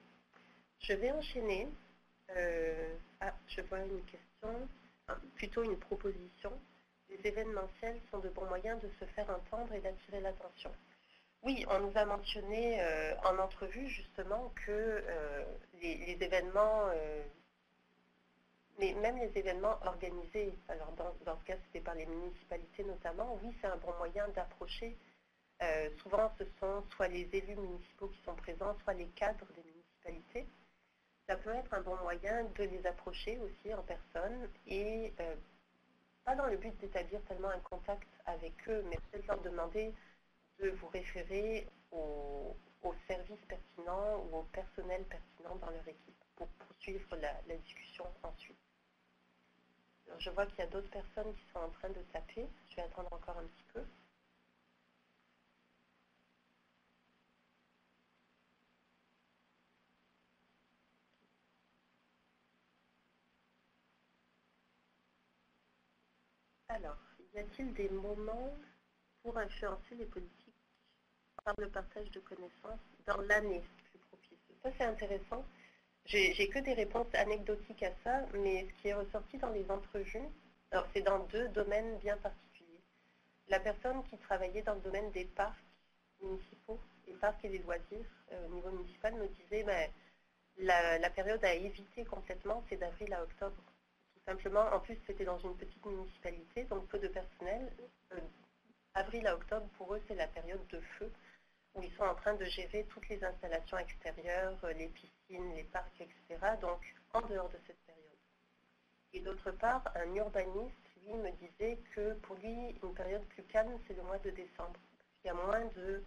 Speaker 2: Je vais enchaîner. Je vois une question, plutôt une proposition. Les événementiels sont de bons moyens de se faire entendre et d'attirer l'attention. Oui, on nous a mentionné en entrevue justement que les événements, mais même les événements organisés, alors dans ce cas c'était par les municipalités notamment, oui c'est un bon moyen d'approcher. Souvent ce sont soit les élus municipaux qui sont présents, soit les cadres des municipalités. Ça peut être un bon moyen de les approcher aussi en personne et pas dans le but d'établir tellement un contact avec eux, mais peut-être leur demander de vous référer aux services pertinents ou au personnel pertinent dans leur équipe pour poursuivre la discussion ensuite. Alors, je vois qu'il y a d'autres personnes qui sont en train de taper. Je vais attendre encore un petit peu. Alors, y a-t-il des moments pour influencer les politiques par le partage de connaissances dans l'année plus propice? Ça, c'est intéressant. J'ai que des réponses anecdotiques à ça, mais ce qui est ressorti dans les entrevues, alors c'est dans deux domaines bien particuliers. La personne qui travaillait dans le domaine des parcs municipaux, les parcs et les loisirs au niveau municipal me disait la période à éviter complètement, c'est d'avril à octobre. Tout simplement, en plus c'était dans une petite municipalité, donc peu de personnel. Avril à octobre, pour eux, c'est la période de feu, où ils sont en train de gérer toutes les installations extérieures, les piscines, les parcs, etc. Donc, en dehors de cette période. Et d'autre part, un urbaniste, lui me disait que pour lui, une période plus calme, c'est le mois de décembre. Il y a moins de...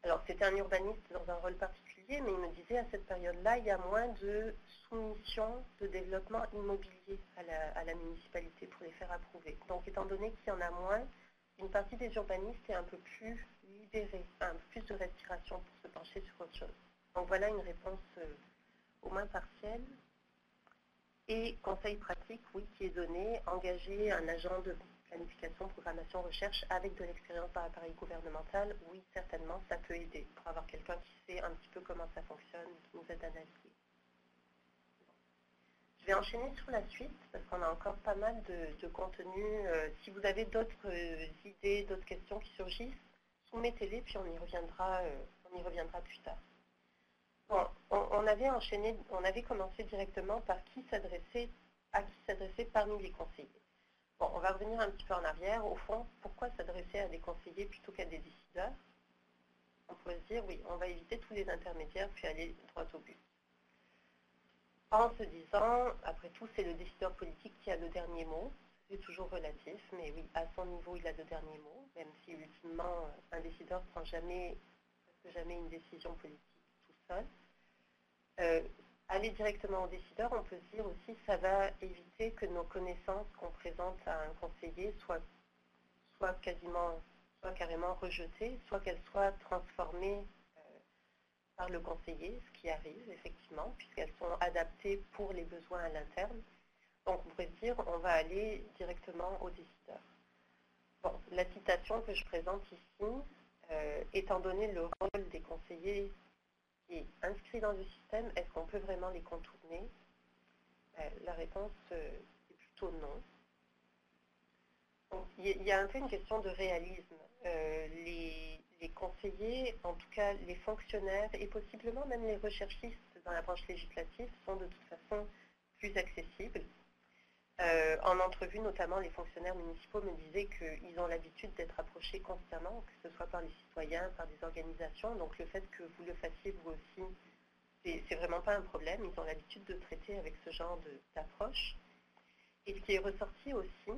Speaker 2: Alors, c'était un urbaniste dans un rôle particulier, mais il me disait à cette période-là, il y a moins de soumission de développement immobilier à la municipalité pour les faire approuver. Donc, étant donné qu'il y en a moins, une partie des urbanistes est un peu plus libérée, un peu plus de respiration pour se pencher sur autre chose. Donc, voilà une réponse au moins partielle. Et conseil pratique, oui, qui est donné, engager un agent de planification, programmation, recherche avec de l'expérience dans l'appareil gouvernemental, oui, certainement, ça peut aider pour avoir quelqu'un qui sait un petit peu comment ça fonctionne, qui nous aide à naviguer. Je vais enchaîner sur la suite parce qu'on a encore pas mal de contenu. Si vous avez d'autres idées, d'autres questions qui surgissent, soumettez-les, puis on y reviendra plus tard. Bon, on avait commencé directement par à qui s'adresser parmi les conseillers. Bon, on va revenir un petit peu en arrière. Au fond, pourquoi s'adresser à des conseillers plutôt qu'à des décideurs? On pourrait se dire, oui, on va éviter tous les intermédiaires puis aller droit au but. En se disant, après tout, c'est le décideur politique qui a le dernier mot. C'est toujours relatif, mais oui, à son niveau, il a le dernier mot, même si ultimement, un décideur ne prend jamais une décision politique tout seul. Aller directement au décideur, on peut se dire aussi, ça va éviter que nos connaissances qu'on présente à un conseiller soient carrément rejetées, soit qu'elles soient transformées par le conseiller, ce qui arrive effectivement, puisqu'elles sont adaptées pour les besoins à l'interne. Donc on pourrait se dire, on va aller directement au décideur. Bon, la citation que je présente ici, étant donné le rôle des conseillers qui est inscrit dans le système, est-ce qu'on peut vraiment les contourner? La réponse est plutôt non. Donc, il y a un peu une question de réalisme. Les conseillers, en tout cas les fonctionnaires et possiblement même les recherchistes dans la branche législative sont de toute façon plus accessibles. En entrevue, notamment, les fonctionnaires municipaux me disaient qu'ils ont l'habitude d'être approchés constamment, que ce soit par les citoyens, par des organisations. Donc le fait que vous le fassiez vous aussi, c'est vraiment pas un problème. Ils ont l'habitude de traiter avec ce genre d'approche. Et ce qui est ressorti aussi,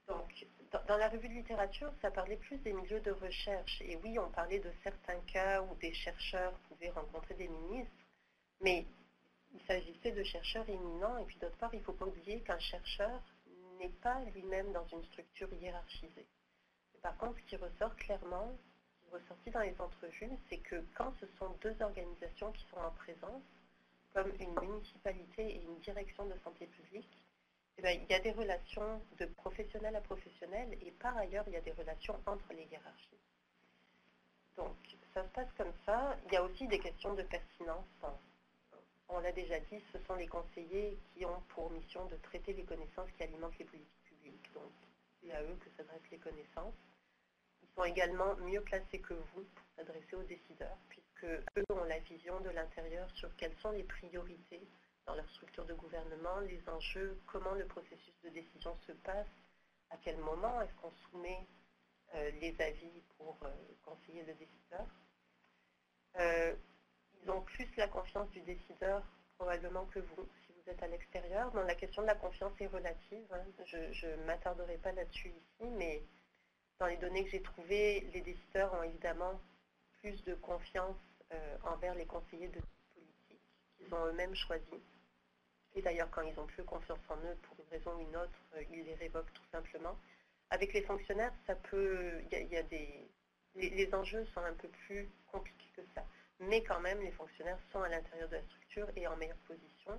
Speaker 2: donc dans la revue de littérature, ça parlait plus des milieux de recherche. Et oui, on parlait de certains cas où des chercheurs pouvaient rencontrer des ministres, mais il s'agissait de chercheurs éminents, et puis d'autre part, il ne faut pas oublier qu'un chercheur n'est pas lui-même dans une structure hiérarchisée. Et par contre, ce qui ressort clairement, ce qui est ressorti dans les entrevues, c'est que quand ce sont deux organisations qui sont en présence, comme une municipalité et une direction de santé publique, eh bien, il y a des relations de professionnel à professionnel, et par ailleurs, il y a des relations entre les hiérarchies. Donc, ça se passe comme ça. Il y a aussi des questions de pertinence. On l'a déjà dit, ce sont les conseillers qui ont pour mission de traiter les connaissances qui alimentent les politiques publiques. Donc, c'est à eux que s'adressent les connaissances. Ils sont également mieux placés que vous pour s'adresser aux décideurs, puisque eux ont la vision de l'intérieur sur quelles sont les priorités dans leur structure de gouvernement, les enjeux, comment le processus de décision se passe, à quel moment est-ce qu'on soumet les avis pour conseiller le décideur. Ils ont plus la confiance du décideur probablement que vous, si vous êtes à l'extérieur. Bon, la question de la confiance est relative, hein. Je ne m'attarderai pas là-dessus ici, mais dans les données que j'ai trouvées, les décideurs ont évidemment plus de confiance envers les conseillers de politique qu'ils ont eux-mêmes choisis. Et d'ailleurs, quand ils n'ont plus confiance en eux pour une raison ou une autre, ils les révoquent tout simplement. Avec les fonctionnaires, ça peut, les enjeux sont un peu plus compliqués que ça. Mais quand même, les fonctionnaires sont à l'intérieur de la structure et en meilleure position.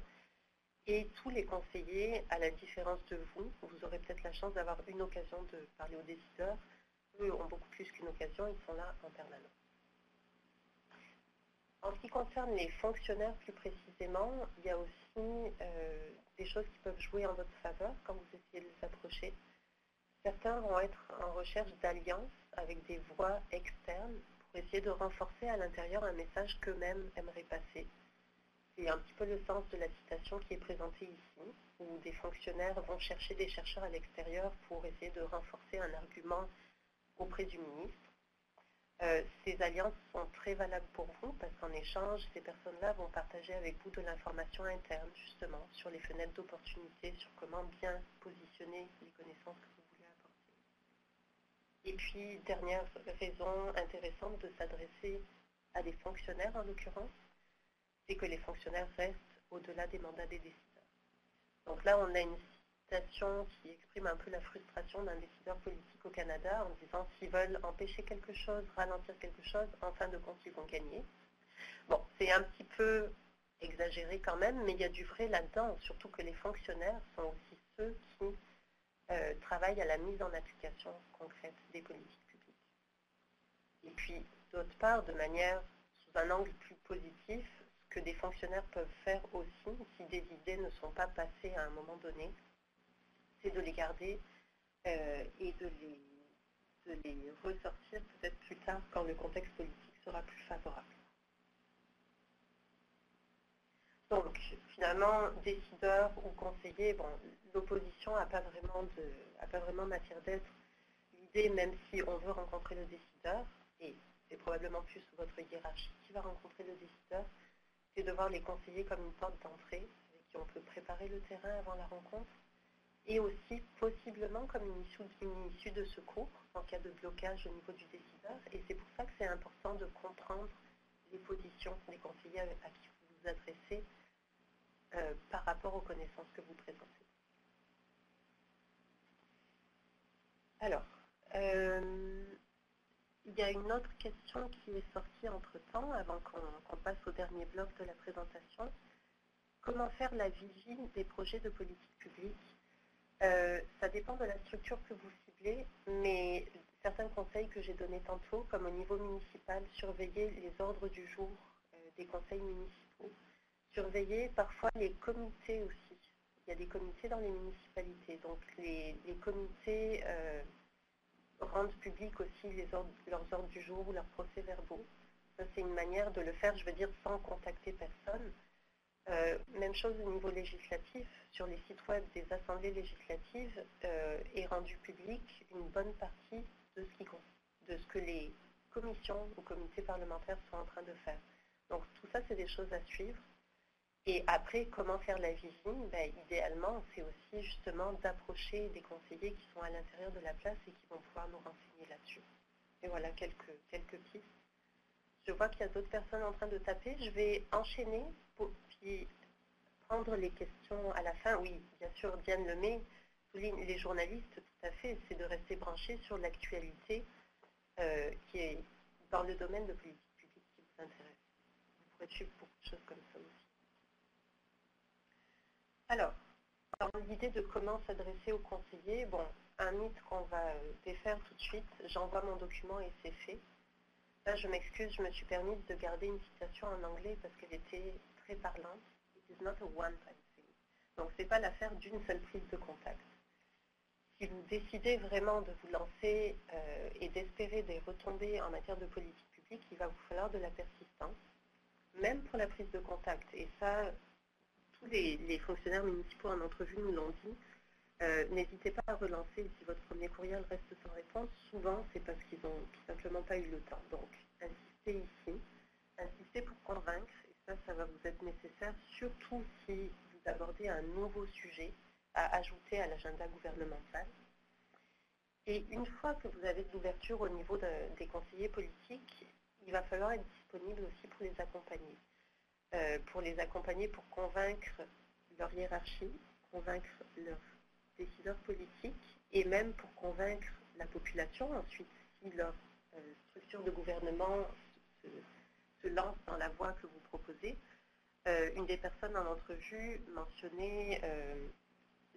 Speaker 2: Et tous les conseillers, à la différence de vous, vous aurez peut-être la chance d'avoir une occasion de parler aux décideurs. Eux ont beaucoup plus qu'une occasion, ils sont là en permanence. En ce qui concerne les fonctionnaires plus précisément, il y a aussi des choses qui peuvent jouer en votre faveur quand vous essayez de les approcher. Certains vont être en recherche d'alliances avec des voix externes pour essayer de renforcer à l'intérieur un message qu'eux-mêmes aimeraient passer. C'est un petit peu le sens de la citation qui est présentée ici, où des fonctionnaires vont chercher des chercheurs à l'extérieur pour essayer de renforcer un argument auprès du ministre. Ces alliances sont très valables pour vous parce qu'en échange, ces personnes-là vont partager avec vous de l'information interne, justement, sur les fenêtres d'opportunité, sur comment bien positionner les connaissances que vous voulez apporter. Et puis, dernière raison intéressante de s'adresser à des fonctionnaires, en l'occurrence, c'est que les fonctionnaires restent au-delà des mandats des décideurs. Donc là, on a une citation qui exprime un peu la frustration d'un décideur politique au Canada en disant s'ils veulent empêcher quelque chose, ralentir quelque chose, en fin de compte, ils vont gagner. Bon, c'est un petit peu exagéré quand même, mais il y a du vrai là-dedans, surtout que les fonctionnaires sont aussi ceux qui travaillent à la mise en application concrète des politiques publiques. Et puis, d'autre part, de manière, sous un angle plus positif, ce que des fonctionnaires peuvent faire aussi, si des idées ne sont pas passées à un moment donné, c'est de les garder et de les ressortir peut-être plus tard quand le contexte politique sera plus favorable. Donc, finalement, décideurs ou conseillers, bon, l'opposition n'a pas vraiment matière d'être. L'idée, même si on veut rencontrer le décideur, et c'est probablement plus votre hiérarchie qui va rencontrer le décideur, c'est de voir les conseillers comme une porte d'entrée, avec qui on peut préparer le terrain avant la rencontre, et aussi possiblement comme une issue de secours en cas de blocage au niveau du décideur. Et c'est pour ça que c'est important de comprendre les positions des conseillers à qui vous vous adressez par rapport aux connaissances que vous présentez. Alors, il y a une autre question qui est sortie entre-temps, avant qu'on passe au dernier bloc de la présentation. Comment faire la vigie des projets de politique publique? Ça dépend de la structure que vous ciblez, mais certains conseils que j'ai donnés tantôt, comme au niveau municipal, surveiller les ordres du jour des conseils municipaux, surveiller parfois les comités aussi. Il y a des comités dans les municipalités, donc les comités rendent publics aussi leurs ordres du jour ou leurs procès-verbaux. Ça, c'est une manière de le faire, je veux dire, sans contacter personne. Même chose au niveau législatif, sur les sites web des assemblées législatives est rendu public une bonne partie de ce que les commissions ou comités parlementaires sont en train de faire. Donc tout ça, c'est des choses à suivre. Et après, comment faire la vigie? Idéalement, c'est aussi justement d'approcher des conseillers qui sont à l'intérieur de la place et qui vont pouvoir nous renseigner là-dessus. Et voilà quelques pistes. Je vois qu'il y a d'autres personnes en train de taper. Je vais enchaîner puis prendre les questions à la fin. Oui, bien sûr, Diane Lemay souligne les journalistes, tout à fait, c'est de rester branché sur l'actualité qui est dans le domaine de politique publique qui vous intéresse. Vous pourrez suivre beaucoup de choses comme ça aussi. Alors, dans l'idée de comment s'adresser aux conseillers, bon, un mythe qu'on va défaire tout de suite, j'envoie mon document et c'est fait. Là, je m'excuse, je me suis permise de garder une citation en anglais parce qu'elle était très parlante. It is not a one-time thing. Donc, ce n'est pas l'affaire d'une seule prise de contact. Si vous décidez vraiment de vous lancer et d'espérer des retombées en matière de politique publique, il va vous falloir de la persistance, même pour la prise de contact. Et ça, tous les fonctionnaires municipaux en entrevue nous l'ont dit. N'hésitez pas à relancer si votre premier courriel reste sans réponse. Souvent, c'est parce qu'ils n'ont tout simplement pas eu le temps. Donc, insistez ici, insistez pour convaincre, et ça va vous être nécessaire, surtout si vous abordez un nouveau sujet à ajouter à l'agenda gouvernemental. Et une fois que vous avez de l'ouverture au niveau des conseillers politiques, il va falloir être disponible aussi pour les accompagner. Pour convaincre leur hiérarchie, convaincre leurs décideurs politiques et même pour convaincre la population ensuite si leur structure de gouvernement se lance dans la voie que vous proposez. Une des personnes en entrevue mentionnait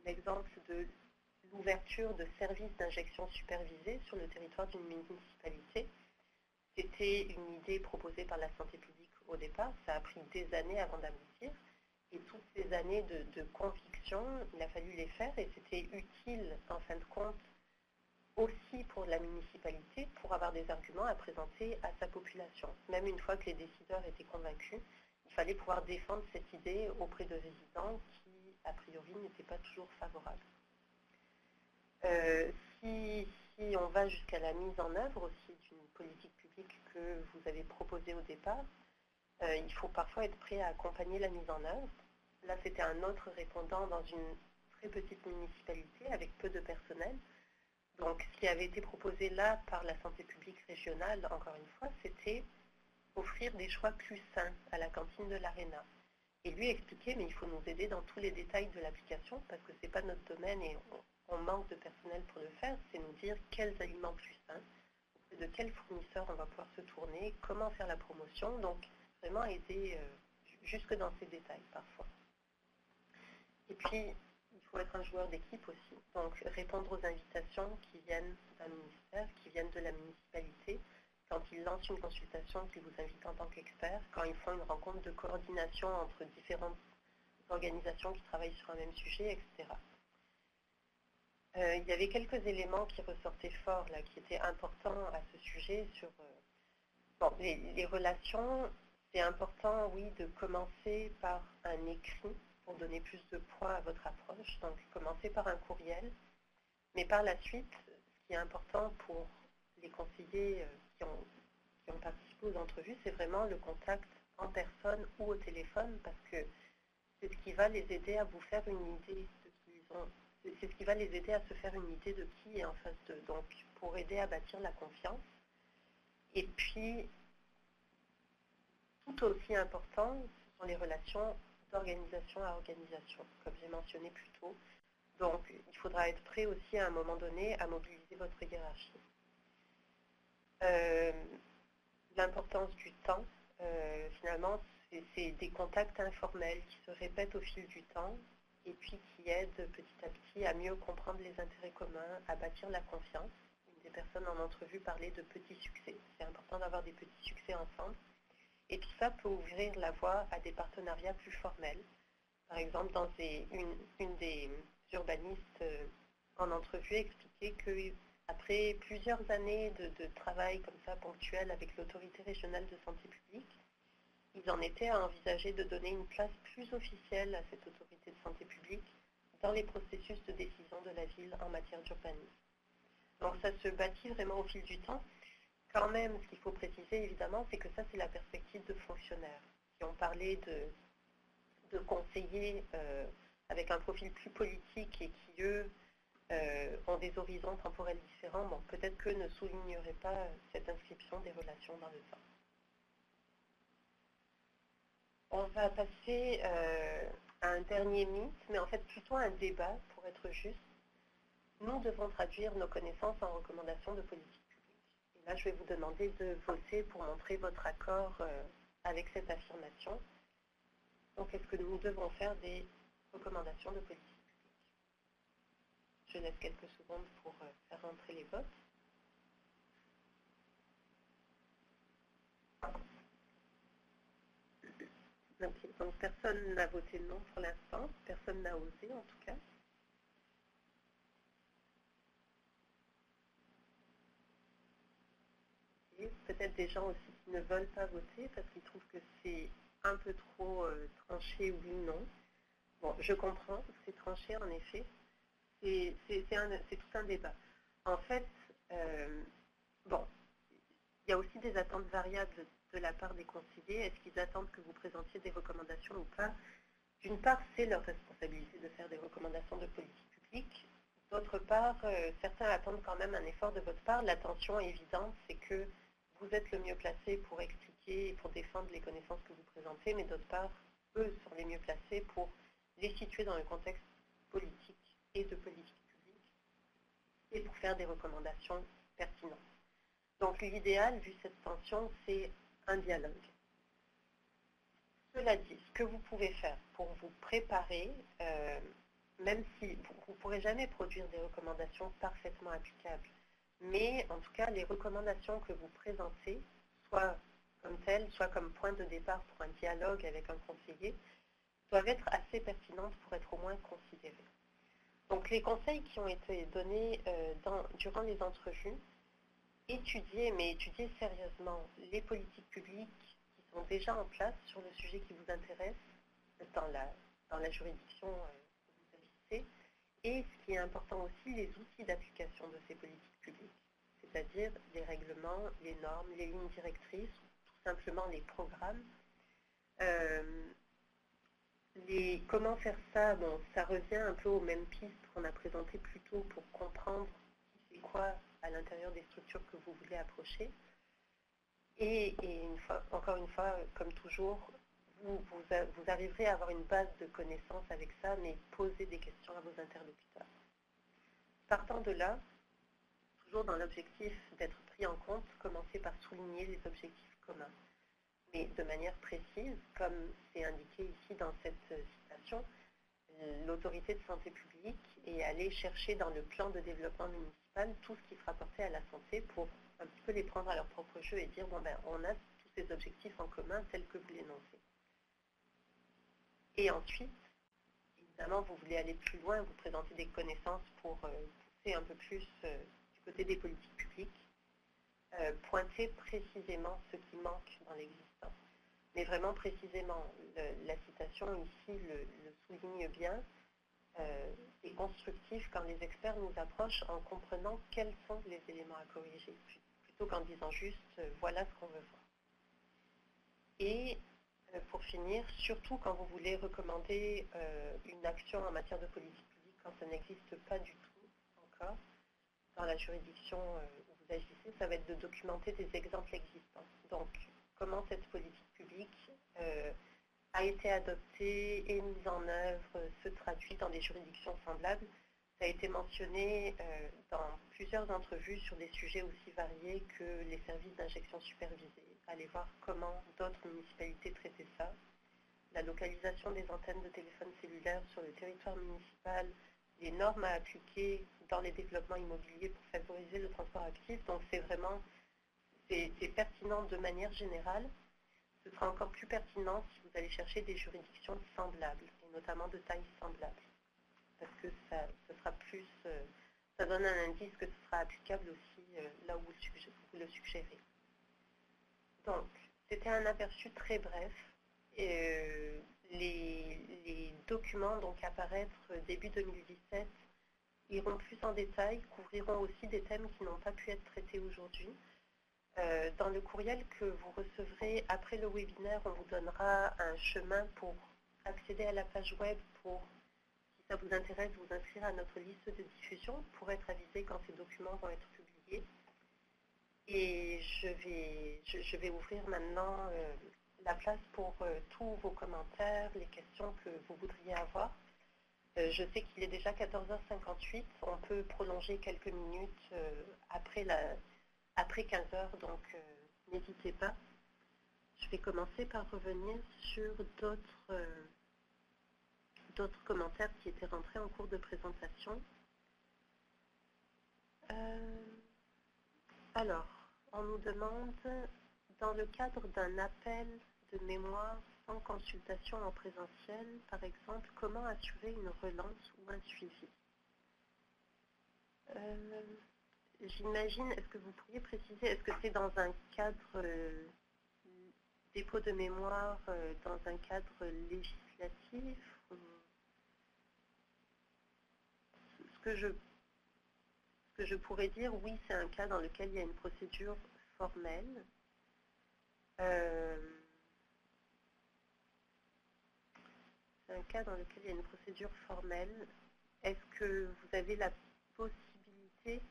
Speaker 2: l'exemple de l'ouverture de services d'injection supervisés sur le territoire d'une municipalité. C'était une idée proposée par la santé publique au départ, ça a pris des années avant d'aboutir. Et toutes ces années de conviction, il a fallu les faire et c'était utile, en fin de compte, aussi pour la municipalité, pour avoir des arguments à présenter à sa population. Même une fois que les décideurs étaient convaincus, il fallait pouvoir défendre cette idée auprès de résidents qui, a priori, n'étaient pas toujours favorables. Si on va jusqu'à la mise en œuvre aussi d'une politique publique publique que vous avez proposé au départ, il faut parfois être prêt à accompagner la mise en œuvre. Là, c'était un autre répondant dans une très petite municipalité avec peu de personnel. Donc, ce qui avait été proposé là par la santé publique régionale, encore une fois, c'était offrir des choix plus sains à la cantine de l'Arena. Et lui expliquait, mais il faut nous aider dans tous les détails de l'application parce que ce n'est pas notre domaine et on manque de personnel pour le faire. C'est nous dire quels aliments plus sains, auprès de quels fournisseurs on va pouvoir se tourner, comment faire la promotion. Donc, vraiment aider jusque dans ces détails parfois. Et puis, il faut être un joueur d'équipe aussi. Donc, répondre aux invitations qui viennent d'un ministère, qui viennent de la municipalité, quand ils lancent une consultation, qu'ils vous invitent en tant qu'expert, quand ils font une rencontre de coordination entre différentes organisations qui travaillent sur un même sujet, etc. Il y avait quelques éléments qui ressortaient forts, là, qui étaient importants à ce sujet. Sur les relations, c'est important, oui, de commencer par un écrit pour donner plus de poids à votre approche. Donc, commencer par un courriel. Mais par la suite, ce qui est important pour les conseillers qui ont participé aux entrevues, c'est vraiment le contact en personne ou au téléphone, parce que c'est ce qui va les aider à vous faire une idée de qui ils ont. C'est ce qui va les aider à se faire une idée de qui est en face d'eux. Donc, pour aider à bâtir la confiance. Et puis, tout aussi important, ce sont les relations d'organisation à organisation, comme j'ai mentionné plus tôt. Donc, il faudra être prêt aussi à un moment donné à mobiliser votre hiérarchie. L'importance du temps, finalement, c'est des contacts informels qui se répètent au fil du temps et puis qui aident petit à petit à mieux comprendre les intérêts communs, à bâtir la confiance. Une des personnes en entrevue parlait de petits succès. C'est important d'avoir des petits succès ensemble. Et tout ça peut ouvrir la voie à des partenariats plus formels. Par exemple, une des urbanistes en entrevue expliquait qu'après plusieurs années de travail comme ça ponctuel avec l'autorité régionale de santé publique, ils en étaient à envisager de donner une place plus officielle à cette autorité de santé publique dans les processus de décision de la ville en matière d'urbanisme. Donc ça se bâtit vraiment au fil du temps. Quand même, ce qu'il faut préciser évidemment, c'est que ça c'est la perspective de fonctionnaires qui ont parlé de conseillers avec un profil plus politique et qui, eux, ont des horizons temporels différents. Bon, peut-être qu'eux ne souligneraient pas cette inscription des relations dans le temps. On va passer à un dernier mythe, mais en fait plutôt un débat pour être juste. Nous devons traduire nos connaissances en recommandations de politique publique. Et là, je vais vous demander de voter pour montrer votre accord avec cette affirmation. Donc, est-ce que nous devons faire des recommandations de politique publique? Je laisse quelques secondes pour faire rentrer les votes. Okay. Donc, personne n'a voté non pour l'instant. Personne n'a osé, en tout cas. Et peut-être des gens aussi qui ne veulent pas voter parce qu'ils trouvent que c'est un peu trop tranché, oui, non. Bon, je comprends, c'est tranché en effet. C'est tout un débat. En fait, bon, il y a aussi des attentes variables de la part des conseillers. Est-ce qu'ils attendent que vous présentiez des recommandations ou pas? D'une part, c'est leur responsabilité de faire des recommandations de politique publique. D'autre part, certains attendent quand même un effort de votre part. L'attention évidente, c'est que vous êtes le mieux placé pour expliquer et pour défendre les connaissances que vous présentez, mais d'autre part, eux sont les mieux placés pour les situer dans le contexte politique et de politique publique et pour faire des recommandations pertinentes. Donc l'idéal, vu cette tension, c'est un dialogue. Cela dit, ce que vous pouvez faire pour vous préparer, même si vous ne pourrez jamais produire des recommandations parfaitement applicables, mais en tout cas, les recommandations que vous présentez, soit comme telles, soit comme point de départ pour un dialogue avec un conseiller, doivent être assez pertinentes pour être au moins considérées. Donc les conseils qui ont été donnés durant les entrevues, étudiez sérieusement les politiques publiques qui sont déjà en place sur le sujet qui vous intéresse dans la juridiction que vous agissez, et ce qui est important aussi, les outils d'application de ces politiques publiques. c'est-à-dire les règlements, les normes, les lignes directrices, tout simplement les programmes. Comment faire ça? Bon, ça revient un peu aux mêmes pistes qu'on a présentées plus tôt pour comprendre c'est quoi à l'intérieur des structures que vous voulez approcher. Et encore une fois, comme toujours, vous arriverez à avoir une base de connaissances avec ça, mais posez des questions à vos interlocuteurs. Partant de là, toujours dans l'objectif d'être pris en compte, commencez par souligner les objectifs communs. Mais de manière précise, comme c'est indiqué ici dans cette citation, l'autorité de santé publique est allée chercher dans le plan de développement municipal tout ce qui se rapportait à la santé pour un petit peu les prendre à leur propre jeu et dire, bon ben, on a tous ces objectifs en commun tels que vous l'énoncez. Et ensuite, évidemment, vous voulez aller plus loin, vous présenter des connaissances pour pousser un peu plus du côté des politiques publiques, pointer précisément ce qui manque dans l'existant. Mais vraiment précisément, la citation ici le souligne bien, est constructif quand les experts nous approchent en comprenant quels sont les éléments à corriger, plutôt qu'en disant juste voilà ce qu'on veut voir. Et pour finir, surtout quand vous voulez recommander une action en matière de politique publique, quand ça n'existe pas du tout encore dans la juridiction où vous agissez, ça va être de documenter des exemples existants. Donc, comment cette politique publique a été adoptée et mise en œuvre, se traduit dans des juridictions semblables. Ça a été mentionné dans plusieurs entrevues sur des sujets aussi variés que les services d'injection supervisée. Allez voir comment d'autres municipalités traitaient ça. La localisation des antennes de téléphone cellulaire sur le territoire municipal, les normes à appliquer dans les développements immobiliers pour favoriser le transport actif. Donc c'est vraiment, c'est pertinent de manière générale. Ce sera encore plus pertinent si vous allez chercher des juridictions semblables, et notamment de taille semblable. Parce que ça sera plus, ça donne un indice que ce sera applicable aussi là où vous le suggérez. Donc, c'était un aperçu très bref. Les documents donc apparaître début 2017 iront plus en détail, couvriront aussi des thèmes qui n'ont pas pu être traités aujourd'hui. Dans le courriel que vous recevrez après le webinaire, on vous donnera un chemin pour accéder à la page web pour, si ça vous intéresse, vous inscrire à notre liste de diffusion pour être avisé quand ces documents vont être publiés. Et je vais ouvrir maintenant la place pour tous vos commentaires, les questions que vous voudriez avoir. Je sais qu'il est déjà 14h58, on peut prolonger quelques minutes après 15 heures, donc n'hésitez pas. Je vais commencer par revenir sur d'autres commentaires qui étaient rentrés en cours de présentation. Alors, on nous demande, dans le cadre d'un appel de mémoire sans consultation en présentiel, par exemple, comment assurer une relance ou un suivi? J'imagine, est-ce que vous pourriez préciser, est-ce que c'est dans un cadre dépôt de mémoire, dans un cadre législatif? Ce que je pourrais dire, oui, c'est un cas dans lequel il y a une procédure formelle. C'est un cas dans lequel il y a une procédure formelle. Est-ce que vous avez la possibilité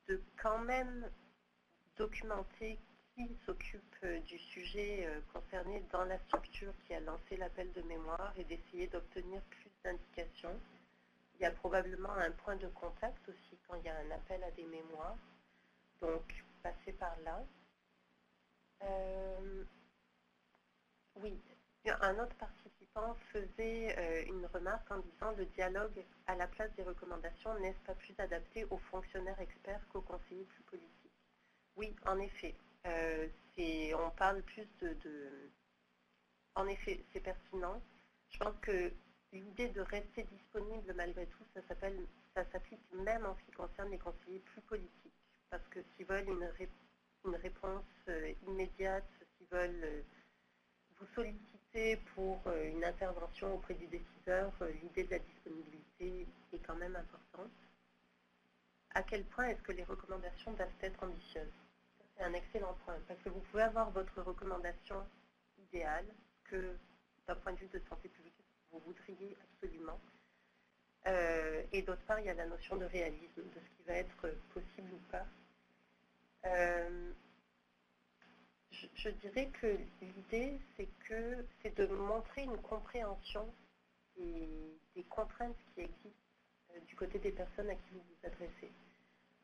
Speaker 2: de quand même documenter qui s'occupe du sujet concerné dans la structure qui a lancé l'appel de mémoire et d'essayer d'obtenir plus d'indications? Il y a probablement un point de contact aussi quand il y a un appel à des mémoires. Donc, passez par là. Oui, un autre participant faisait une remarque en disant « Le dialogue à la place des recommandations n'est-ce pas plus adapté aux fonctionnaires experts qu'aux conseillers plus politiques ?» Oui, en effet. On parle plus En effet, c'est pertinent. Je pense que l'idée de rester disponible malgré tout, ça s'applique même en ce qui concerne les conseillers plus politiques. Parce que s'ils veulent une réponse immédiate, s'ils veulent vous solliciter pour une intervention auprès du décideur, l'idée de la disponibilité est quand même importante. à quel point est-ce que les recommandations doivent être ambitieuses. C'est un excellent point, parce que vous pouvez avoir votre recommandation idéale, que d'un point de vue de santé publique, vous voudriez absolument. Et d'autre part, il y a la notion de réalisme, de ce qui va être possible ou pas. Je dirais que l'idée, c'est de montrer une compréhension des contraintes qui existent du côté des personnes à qui vous vous adressez.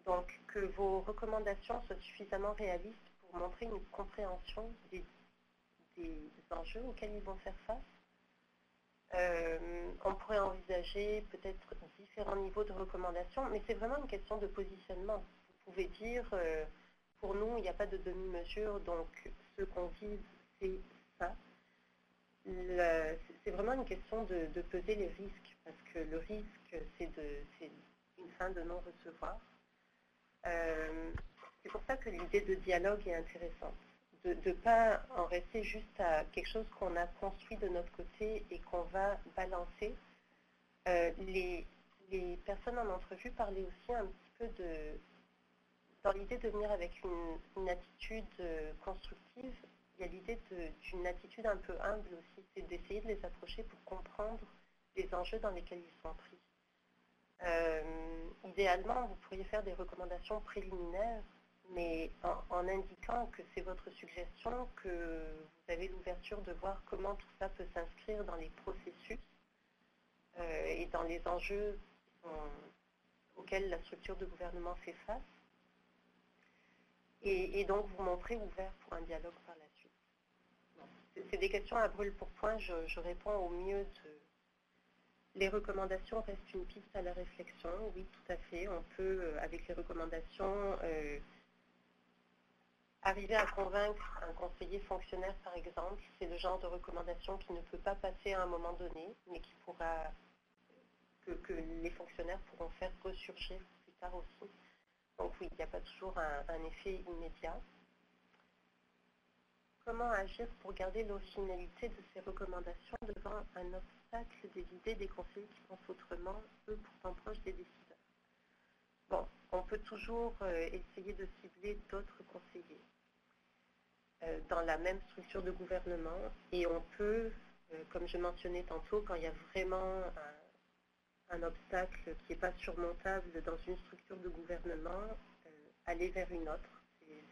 Speaker 2: Donc, que vos recommandations soient suffisamment réalistes pour montrer une compréhension des enjeux auxquels ils vont faire face. On pourrait envisager peut-être différents niveaux de recommandations, mais c'est vraiment une question de positionnement. Vous pouvez dire, pour nous, il n'y a pas de demi-mesure, donc ce qu'on vise, c'est ça. C'est vraiment une question de peser les risques, parce que le risque, c'est une fin de non-recevoir. C'est pour ça que l'idée de dialogue est intéressante. De ne pas en rester juste à quelque chose qu'on a construit de notre côté et qu'on va balancer. Les personnes en entrevue parlaient aussi un petit peu dans l'idée de venir avec une attitude constructive. Il y a l'idée d'une attitude un peu humble aussi, c'est d'essayer de les approcher pour comprendre les enjeux dans lesquels ils sont pris. Idéalement, vous pourriez faire des recommandations préliminaires, mais en indiquant que c'est votre suggestion, que vous avez l'ouverture de voir comment tout ça peut s'inscrire dans les processus et dans les enjeux auxquels la structure de gouvernement fait face, et donc vous montrer ouvert pour un dialogue par la suite. C'est des questions à brûle pour point, je réponds au mieux de... Les recommandations restent une piste à la réflexion, oui, tout à fait. On peut, avec les recommandations, arriver à convaincre un conseiller fonctionnaire, par exemple. C'est le genre de recommandation qui ne peut pas passer à un moment donné, mais qui pourra, que les fonctionnaires pourront faire ressurgir plus tard aussi. Donc oui, il n'y a pas toujours un effet immédiat. Comment agir pour garder l'originalité de ces recommandations devant un obstacle des idées des conseillers qui pensent autrement, eux pourtant proches des décideurs? Bon, on peut toujours essayer de cibler d'autres conseillers dans la même structure de gouvernement, et on peut, comme je mentionnais tantôt, quand il y a vraiment un obstacle qui n'est pas surmontable dans une structure de gouvernement, aller vers une autre. C'est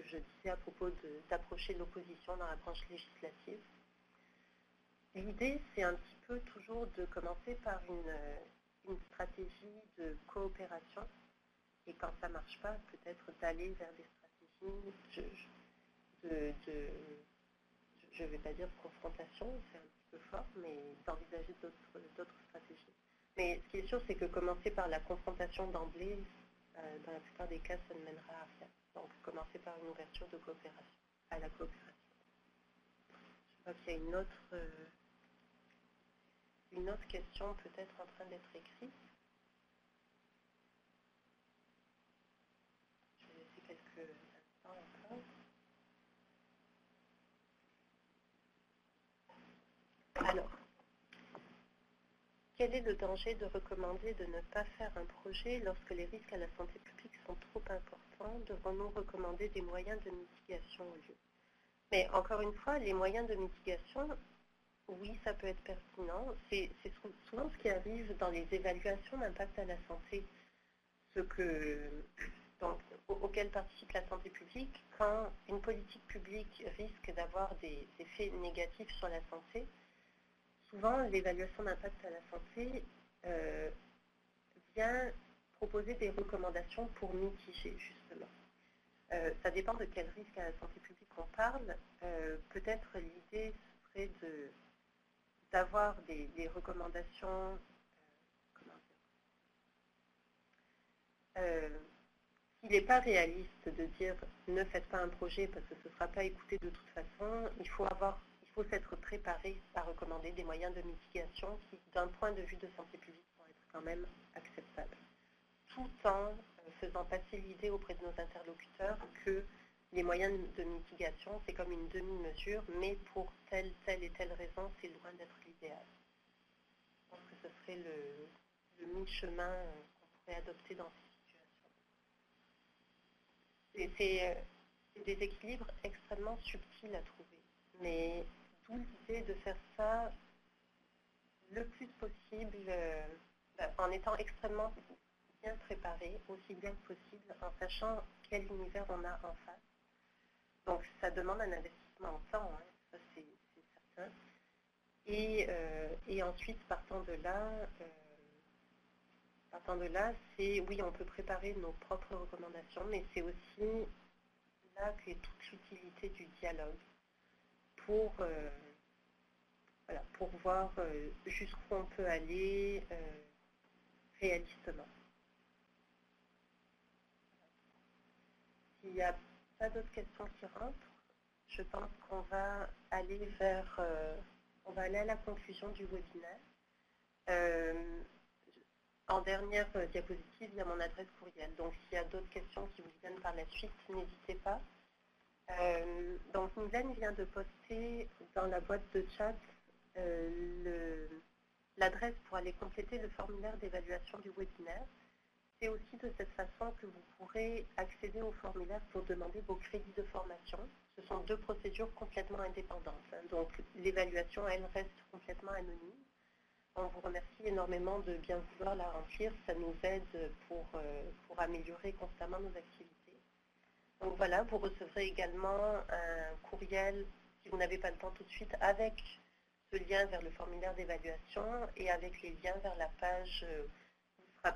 Speaker 2: ce que je disais à propos d'approcher l'opposition dans la branche législative. L'idée, c'est un petit peu toujours de commencer par une stratégie de coopération, et quand ça ne marche pas, peut-être d'aller vers des stratégies je ne vais pas dire confrontation, c'est un petit peu fort, mais d'envisager d'autres stratégies. Mais ce qui est sûr, c'est que commencer par la confrontation d'emblée, dans la plupart des cas, ça ne mènera à rien. Donc, commencer par une ouverture de coopération, à la coopération. Je crois qu'il y a une autre question peut-être en train d'être écrite. Je vais laisser quelques instants encore. Alors, quel est le danger de recommander de ne pas faire un projet lorsque les risques à la santé publique sont trop importants? Devons-nous recommander des moyens de mitigation au lieu? Mais encore une fois, les moyens de mitigation, oui, ça peut être pertinent. C'est souvent ce qui arrive dans les évaluations d'impact à la santé, auquel participe la santé publique. Quand une politique publique risque d'avoir des effets négatifs sur la santé, souvent l'évaluation d'impact à la santé vient proposer des recommandations pour mitiger, justement. Ça dépend de quel risque à la santé publique on parle. Peut-être l'idée serait d'avoir des recommandations, il n'est pas réaliste de dire ne faites pas un projet parce que ce ne sera pas écouté de toute façon. Il faut s'être préparé à recommander des moyens de mitigation qui, d'un point de vue de santé publique, vont être quand même acceptables. Tout en faisant passer l'idée auprès de nos interlocuteurs que les moyens de mitigation, c'est comme une demi-mesure, mais pour telle et telle raison, c'est loin d'être l'idéal. Je pense que ce serait le mi-chemin qu'on pourrait adopter dans ces situations. C'est des équilibres extrêmement subtils à trouver. Mais d'où l'idée de faire ça le plus possible, en étant extrêmement bien préparé, aussi bien que possible, en sachant quel univers on a en face. Donc ça demande un investissement en temps, hein, ça c'est certain. Et ensuite, partant de là, c'est oui, on peut préparer nos propres recommandations, mais c'est aussi là qu'est toute l'utilité du dialogue pour voir jusqu'où on peut aller réalistement. S'il n'y a pas d'autres questions qui rentrent, je pense qu'on va aller à la conclusion du webinaire. En dernière diapositive, il y a mon adresse courriel. Donc, s'il y a d'autres questions qui vous viennent par la suite, n'hésitez pas. Donc, Mylène vient de poster dans la boîte de chat l'adresse pour aller compléter le formulaire d'évaluation du webinaire. C'est aussi de cette façon que vous pourrez accéder au formulaire pour demander vos crédits de formation. Ce sont deux procédures complètement indépendantes. Donc, l'évaluation, elle reste complètement anonyme. On vous remercie énormément de bien vouloir la remplir. Ça nous aide pour améliorer constamment nos activités. Donc voilà, vous recevrez également un courriel, si vous n'avez pas le temps tout de suite, avec ce lien vers le formulaire d'évaluation et avec les liens vers la page où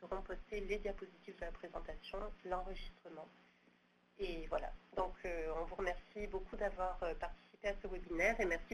Speaker 2: seront postées les diapositives de la présentation, l'enregistrement. Et voilà, donc on vous remercie beaucoup d'avoir participé à ce webinaire et merci